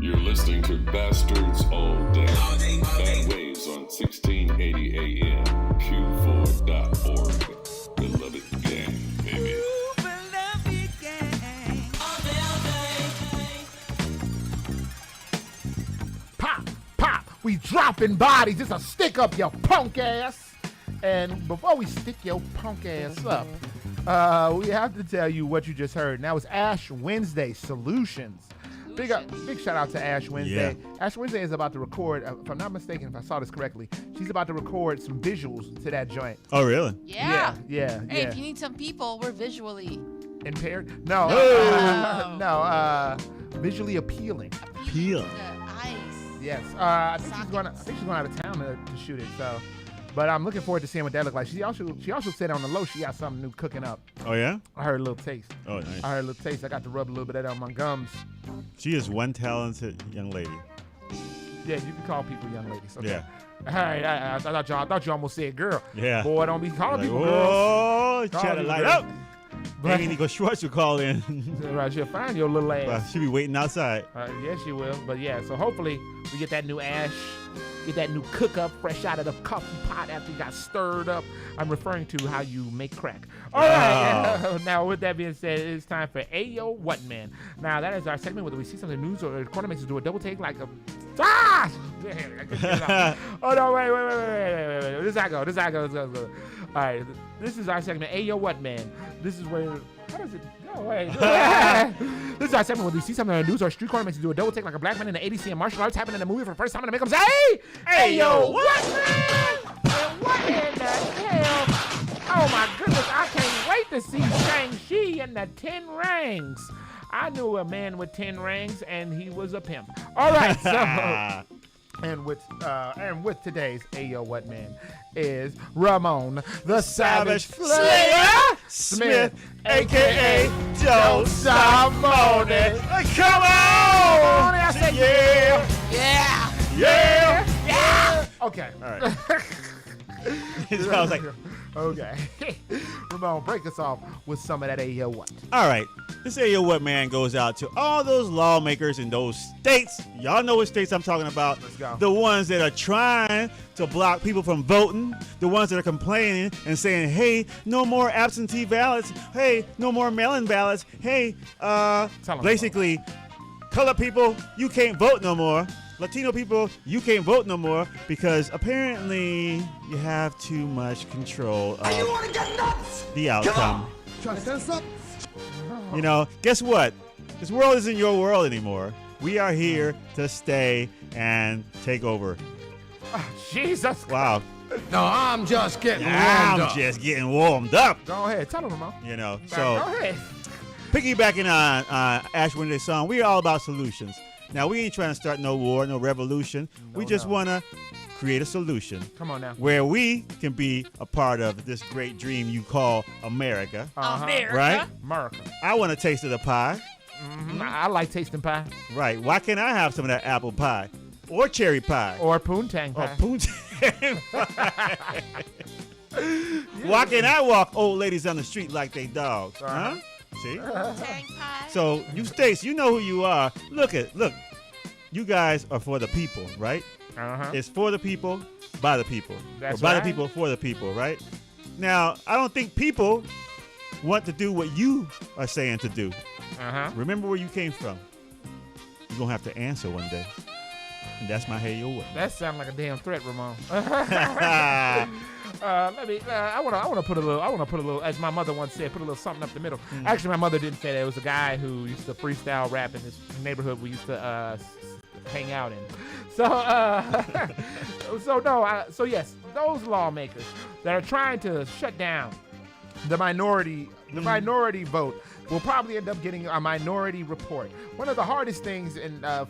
You're listening to Bastards All Day. Bad Waves on 1680 AM, Q4.org. Beloved gang, baby. Pop, pop, we dropping bodies. It's a stick up your punk ass. And before we stick your punk ass up, we have to tell you what you just heard. Now it's Ash Wednesday Solutions. Big shout out to Ash Wednesday. Yeah. Ash Wednesday is about to record, if I'm not mistaken, if I saw this correctly, she's about to record some visuals to that joint. Oh, really? Yeah. Yeah. Hey, if you need some people, we're visually Impaired? No. Visually appealing. Appeal. eyes. Yes. I think she's going out of town to shoot it. So, but I'm looking forward to seeing what that looks like. She also said on the low she got something new cooking up. Oh, yeah? I heard a little taste. Oh, nice. I heard a little taste. I got to rub a little bit of that on my gums. She is one talented young lady. Yeah, you can call people young ladies. Okay. Yeah. Hey, I thought you almost said girl. Yeah. Boy, don't be calling Like, people oh, girls. try to light up. Maybe Nico Schwartz will call in. Right, she'll find your little ass. Well, she'll be waiting outside. Yes, she will. But yeah, so hopefully we get that new Ash, get that new cook up fresh out of the coffee pot after you got stirred up. I'm referring to how you make crack. All right. Now, with that being said, it's time for Ayo What Man. Now, that is our segment where we see something news or the corner makes us do a double take like a. Ah! Oh, no, wait. This is how I go. This goes. All right. This is our segment, Ayo What Man. This is where. How does it go? Wait. This is our segment where we see something on the news or street corner makes us do a double take like a black man in the 80s seeing martial arts happen in a movie for the first time and it makes them say, Ayo What Man? And what in the hell? Oh my goodness, I can't wait to see Shang-Chi and the 10 Rings. I knew a man with 10 rings and he was a pimp. All right, so and with today's Ayo What Man is Ramon the Savage Slayer Smith, aka Don't Stop Moaning. Come on! I said yeah. Okay. All right. I was like, okay. Ramon, break us off with some of that Ayo What. all right. This Ayo What Man goes out to all those lawmakers in those states. Y'all know what states I'm talking about. Let's go. The ones that are trying to block people from voting. The ones that are complaining and saying, hey, no more absentee ballots. Hey, no more mail-in ballots. Hey, basically, color people, you can't vote no more. Latino people, you can't vote no more because apparently you have too much control of the outcome. Trying to set us up? You know, guess what? This world isn't your world anymore. We are here to stay and take over. Oh, Jesus. Wow. No, I'm just getting warmed I'm up. just getting warmed up. Go ahead. Tell them, Ramon. You know, Go so ahead. piggybacking on Ash Wednesday's song, we are all about solutions. Now, we ain't trying to start no war, no revolution. We just want to create a solution. Come on now. Where we can be a part of this great dream you call America. America. Right? America. I want a taste of the pie. Mm-hmm. I like tasting pie. Right. Why can't I have some of that apple pie? Or cherry pie? Or poontang pie. Or poontang pie. Why can't I walk old ladies on the street like they dogs? Huh? See? Tang pie. So you states, you know who you are. Look. You guys are for the people, right? It's for the people, by the people. That's or by right. the people, for the people, right? Now, I don't think people want to do what you are saying to do. Remember where you came from. You're going to have to answer one day. And that's my Hey Yo What. That sounds like a damn threat, Ramon. I want to put a little, as my mother once said, put a little something up the middle. Actually, my mother didn't say that. It was a guy who used to freestyle rap in this neighborhood we used to hang out in. So yes, those lawmakers that are trying to shut down the minority vote will probably end up getting a minority report. One of the hardest things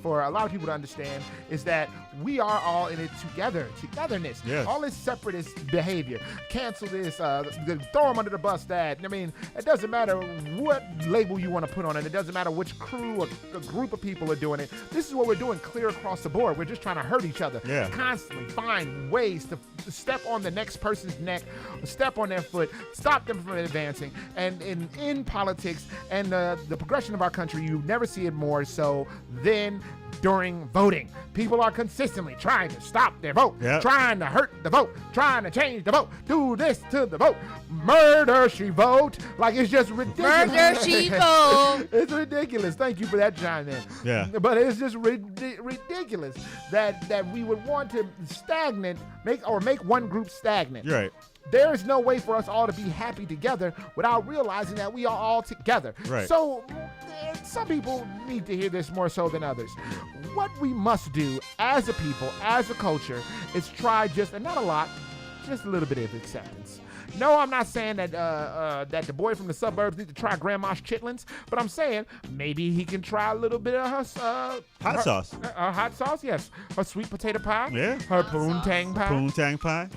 for a lot of people to understand is that we are all in it together, togetherness. Yes. All this separatist behavior. Cancel this, throw them under the bus that. I mean, it doesn't matter what label you want to put on it. It doesn't matter which crew or group of people are doing it. This is what we're doing clear across the board. We're just trying to hurt each other. Yeah. Constantly find ways to step on the next person's neck, step on their foot, stop them from advancing. And in politics and the progression of our country, you never see it more so than during voting. People are consistently trying to stop their vote, trying to hurt the vote, trying to change the vote, do this to the vote. Murder, she vote. Like, it's just ridiculous. Murder, she vote. It's ridiculous. Thank you for that, John. Yeah. But it's just ridiculous that we would want to make one group stagnant. You're right. There is no way for us all to be happy together without realizing that we are all together. Right. So some people need to hear this more so than others. What we must do as a people, as a culture, is try and not a lot, just a little bit of acceptance. No, I'm not saying that that the boy from the suburbs needs to try grandma's chitlins, but I'm saying maybe he can try a little bit of her hot sauce. Hot sauce, yes. Her sweet potato pie. Yeah. Her poontang pie. Poontang pie.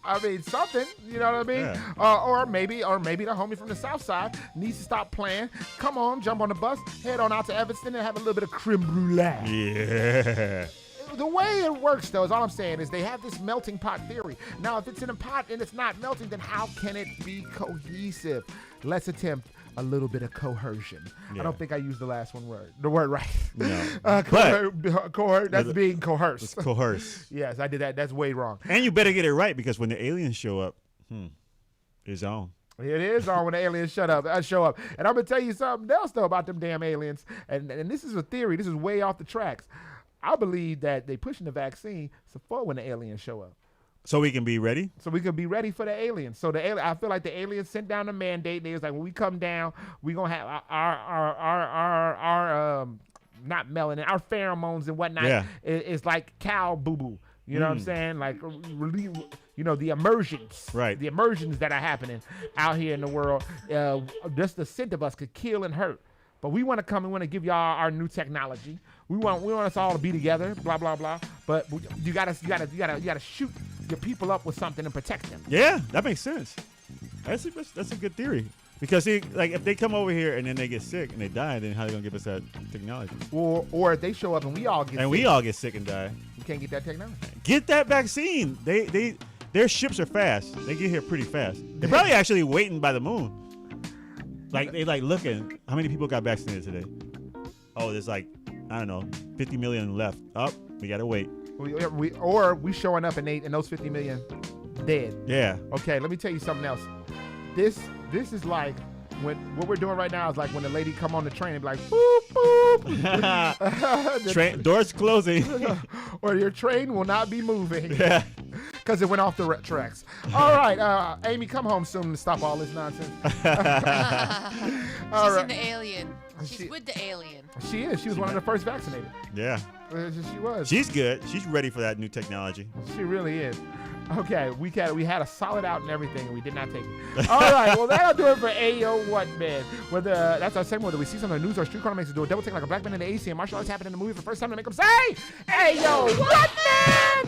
I mean, something. You know what I mean? Yeah. Or maybe the homie from the south side needs to stop playing. Come on, jump on the bus, head on out to Evanston and have a little bit of creme brulee. Yeah. The way it works, though, is all I'm saying is they have this melting pot theory. Now, if it's in a pot and it's not melting, then how can it be cohesive? Let's attempt a little bit of coercion. Yeah. I don't think I used the word right. No. That's being coerced. It's coerce. Yes, I did that. That's way wrong. And you better get it right, because when the aliens show up, it's on. It is on when the aliens show up. And I'm going to tell you something else, though, about them damn aliens. And this is a theory. This is way off the tracks. I believe that they pushing the vaccine for when the aliens show up. So we can be ready? So we can be ready for the aliens. So I feel like the aliens sent down a mandate. And they was like, when we come down, we going to have our not melanin, our pheromones and whatnot is like cow boo-boo. You know what I'm saying? Like, the immersions. Right. The immersions that are happening out here in the world. Just the scent of us could kill and hurt. But we want to come and want to give y'all our new technology. We want us all to be together, blah blah blah. But you gotta shoot your people up with something and protect them. Yeah, that makes sense. That's a good theory. Because if they come over here and then they get sick and they die, then how are they gonna give us that technology? Or if they show up and we all get sick and die, we can't get that technology. Get that vaccine. Their ships are fast. They get here pretty fast. They're probably actually waiting by the moon. They looking. How many people got vaccinated today? Oh, there's 50 million left. Oh, we gotta wait. We showing up and those 50 million dead. Yeah. Okay, let me tell you something else. This is like what we're doing right now is like when the lady come on the train and be like, boop, boop. Train doors closing. Or your train will not be moving. Yeah. Because it went off the tracks. All right, Amy, come home soon to stop all this nonsense. She's in the alien. She's with the alien. She is. She was one of the first vaccinated. Yeah. She was. She's good. She's ready for that new technology. She really is. Okay, we had a solid out and everything, and we did not take it. All right, well, that'll do it for Ayo What Man. That's our segment where we see something on the news or street corner makes us do a double take like a black man in the AC, and martial arts happen in the movie for the first time to make them say, Ayo What Man?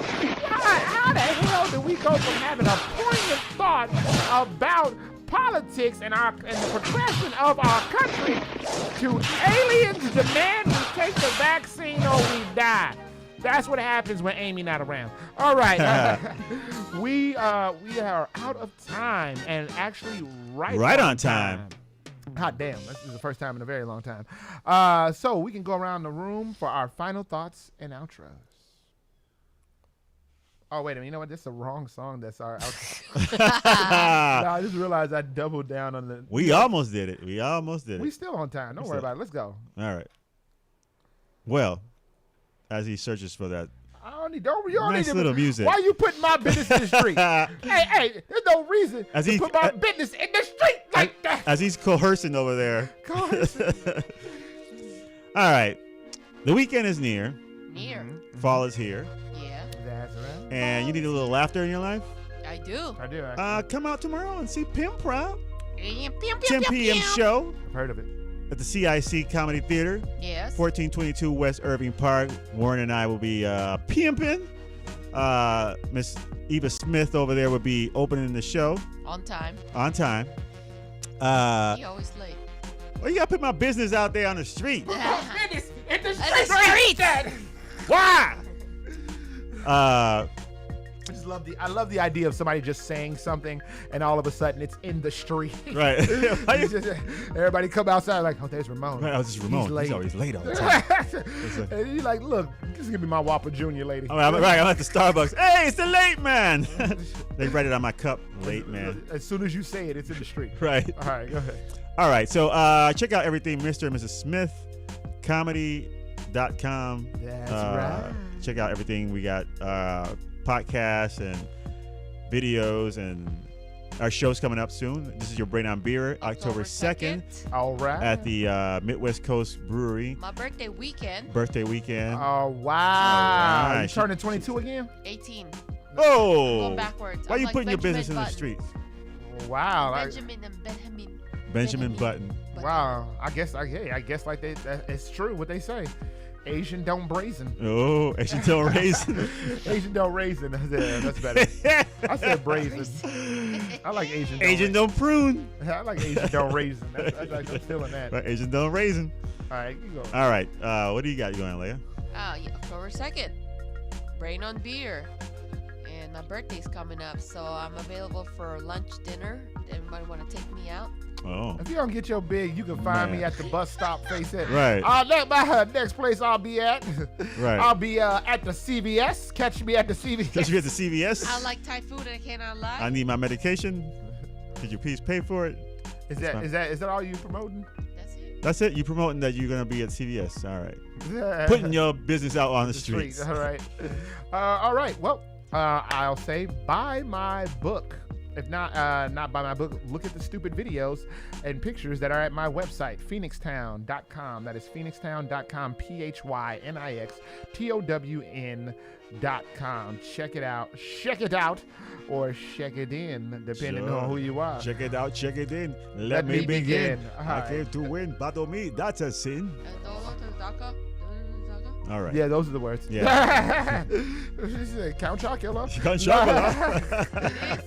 How the hell did we go from having a poignant thought about politics and the progression of our country to aliens demand we take the vaccine or we die? That's what happens when Amy not around. All right. We are out of time, and actually right on time. God damn, this is the first time in a very long time. So we can go around the room for our final thoughts and outros. Oh, wait a minute. You know what? This is the wrong song. That's our outro. No, I just realized I doubled down on the... We almost did it. We still on time. Don't worry about it. Let's go. All right. Well... As he searches for that little music. Why are you putting my business in the street? hey, there's no reason to put my business in the street like that. As he's coercing over there. All right. The weekend is near. Near. Fall is here. Yeah. That's right. And you need a little laughter in your life? I do. I do. Actually. Come out tomorrow and see Pimp Proud. 10 10 p.m. show. I've heard of it. At the CIC Comedy Theater. Yes. 1422 West Irving Park. Warren and I will be pimping. Miss Eva Smith over there will be opening the show. On time. On time. He always late. Well, you got to put my business out there on the street. In the street. Why? I love the idea of somebody just saying something and all of a sudden it's in the street. Right. Everybody come outside like, oh, there's Ramon. Right, this is Ramon. He's always late all the time. And you're like, look, just give me my Whopper Junior, lady. I'm at the Starbucks. Hey, it's the late man. They write it on my cup, late man. As soon as you say it, it's in the street. Right. All right, go ahead. All right, so check out everything Mr. and Mrs. Smith, comedy.com. That's right. Check out everything. We got podcasts and videos, and our show's coming up soon. This is your Brain on Beer, October 2nd. All right. At the Midwest Coast Brewery. My birthday weekend. Oh, wow. All right. You turning 22 again? 18. Oh. Going backwards. Why I'm you like putting your Benjamin business in the Button. streets? Wow. Benjamin Button. Wow. I guess like it's true what they say. Asian don't brazen. Oh, Asian don't raisin. Asian don't raisin. That's better. I said brazen. I like Asian. Asian don't prune. I like Asian don't raisin. I'm feeling that. But Asian don't raisin. All right, you go. All right. What do you got going, Leia? Yeah, October 2nd. Brain on Beer. And my birthday's coming up, so I'm available for lunch, dinner. Everybody want to take me out? Oh. If you don't get your big, you can find me at the bus stop face it. Right. My next place I'll be at. Right. I'll be at the CVS. Catch me at the CVS. Catch you at the CVS. I like Thai food and I cannot lie. I need my medication. Could you please pay for it? Is that all you promoting? That's it. You promoting that you're gonna be at CVS. All right. Putting your business out on the streets. All right. All right. Well, I'll say buy my book. If not buy my book, look at the stupid videos and pictures that are at my website, phoenixtown.com. That is phoenixtown.com, PHYNIXTOWN.com. Check it out. Check it out or check it in, depending on who you are. Check it out, check it in. Let me begin. I Right. came to win. Battle me. That's a sin. All right. Yeah, those are the words. Yeah. She said, Count Chocula. Count Chocula.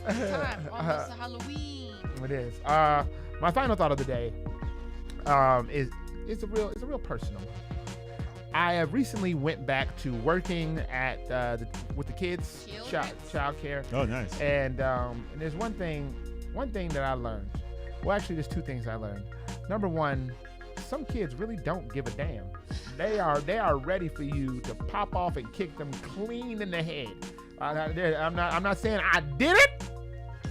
It is time. Almost Halloween. It is. My final thought of the day is a real personal one. I have recently went back to working at with the kids, child care. Oh, nice. And there's one thing that I learned. Well, actually, there's two things I learned. Number one, some kids really don't give a damn. They are ready for you to pop off and kick them clean in the head. I'm not saying I did it,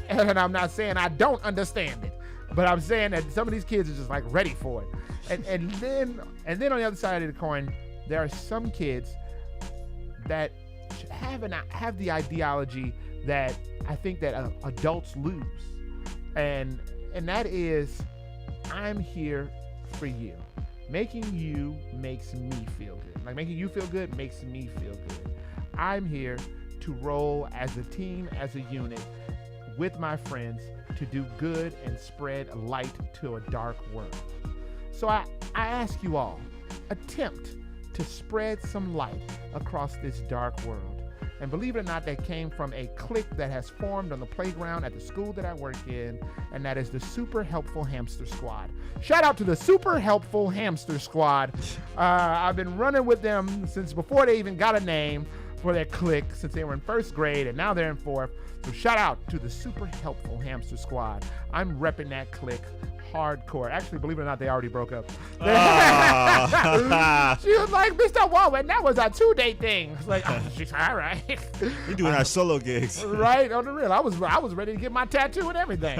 and I'm not saying I don't understand it, but I'm saying that some of these kids are just like ready for it. And then on the other side of the coin, there are some kids that have the ideology that I think that adults lose, and that is, I'm here for you. Making you makes me feel good. Like making you feel good makes me feel good. I'm here to roll as a team, as a unit, with my friends to do good and spread light to a dark world. So I ask you all, attempt to spread some light across this dark world. And believe it or not, that came from a clique that has formed on the playground at the school that I work in, and that is the Super Helpful Hamster Squad. Shout out to the Super Helpful Hamster Squad. I've been running with them since before they even got a name for their clique, since they were in first grade, and now they're in fourth. So shout out to the Super Helpful Hamster Squad. I'm repping that clique hardcore. Actually, believe it or not, they already broke up. She was like, Mr. Walden, that was a 2-day thing. I was like, oh, she's all right. We're doing our solo gigs. Right, on the real. I was ready to get my tattoo and everything.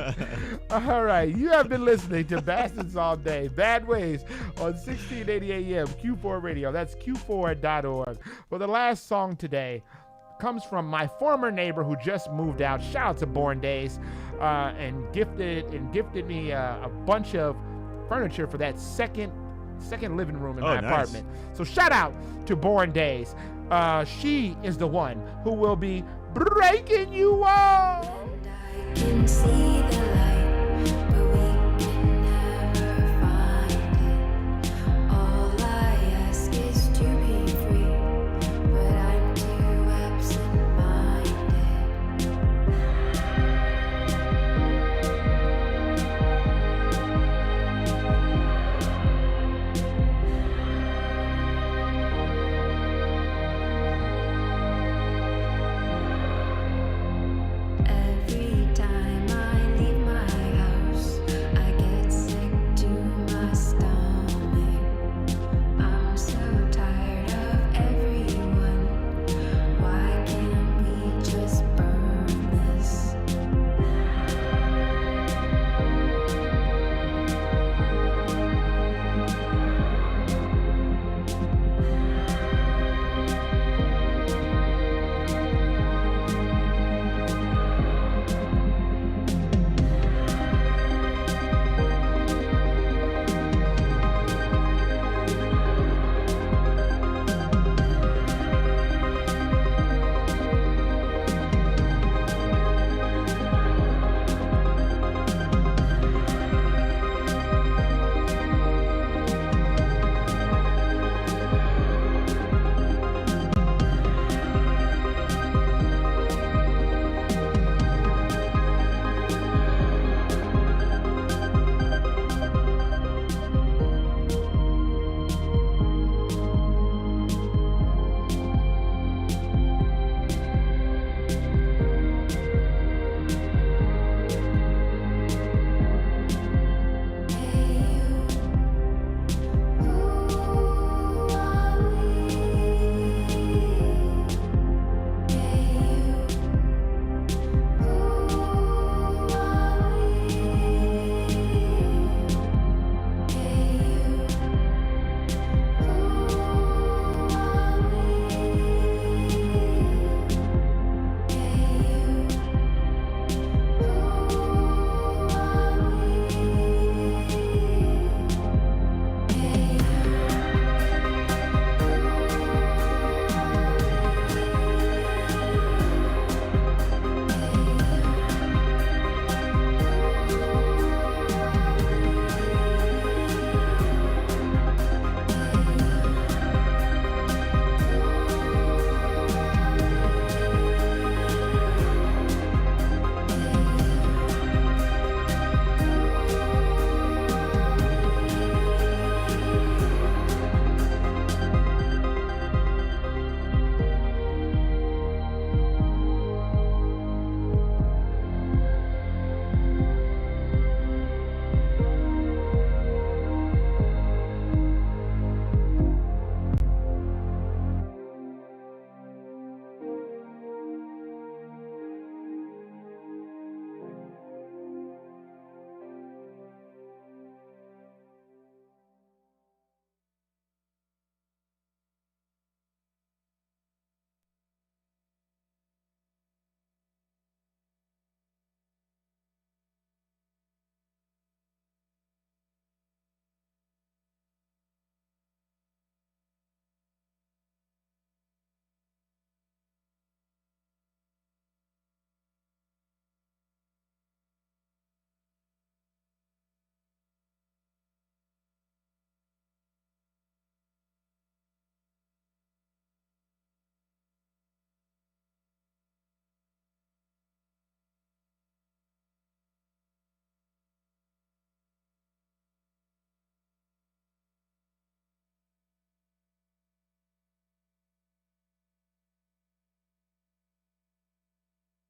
All right, you have been listening to Bastards All Day, Bad Ways on 1680 AM, Q4 Radio. That's Q4.org. For the last song today, comes from my former neighbor who just moved out. Shout out to Born Days, and gifted me a bunch of furniture for that second second living room in Oh, my nice. apartment. So shout out to Born Days. She is the one who will be breaking you all. Can see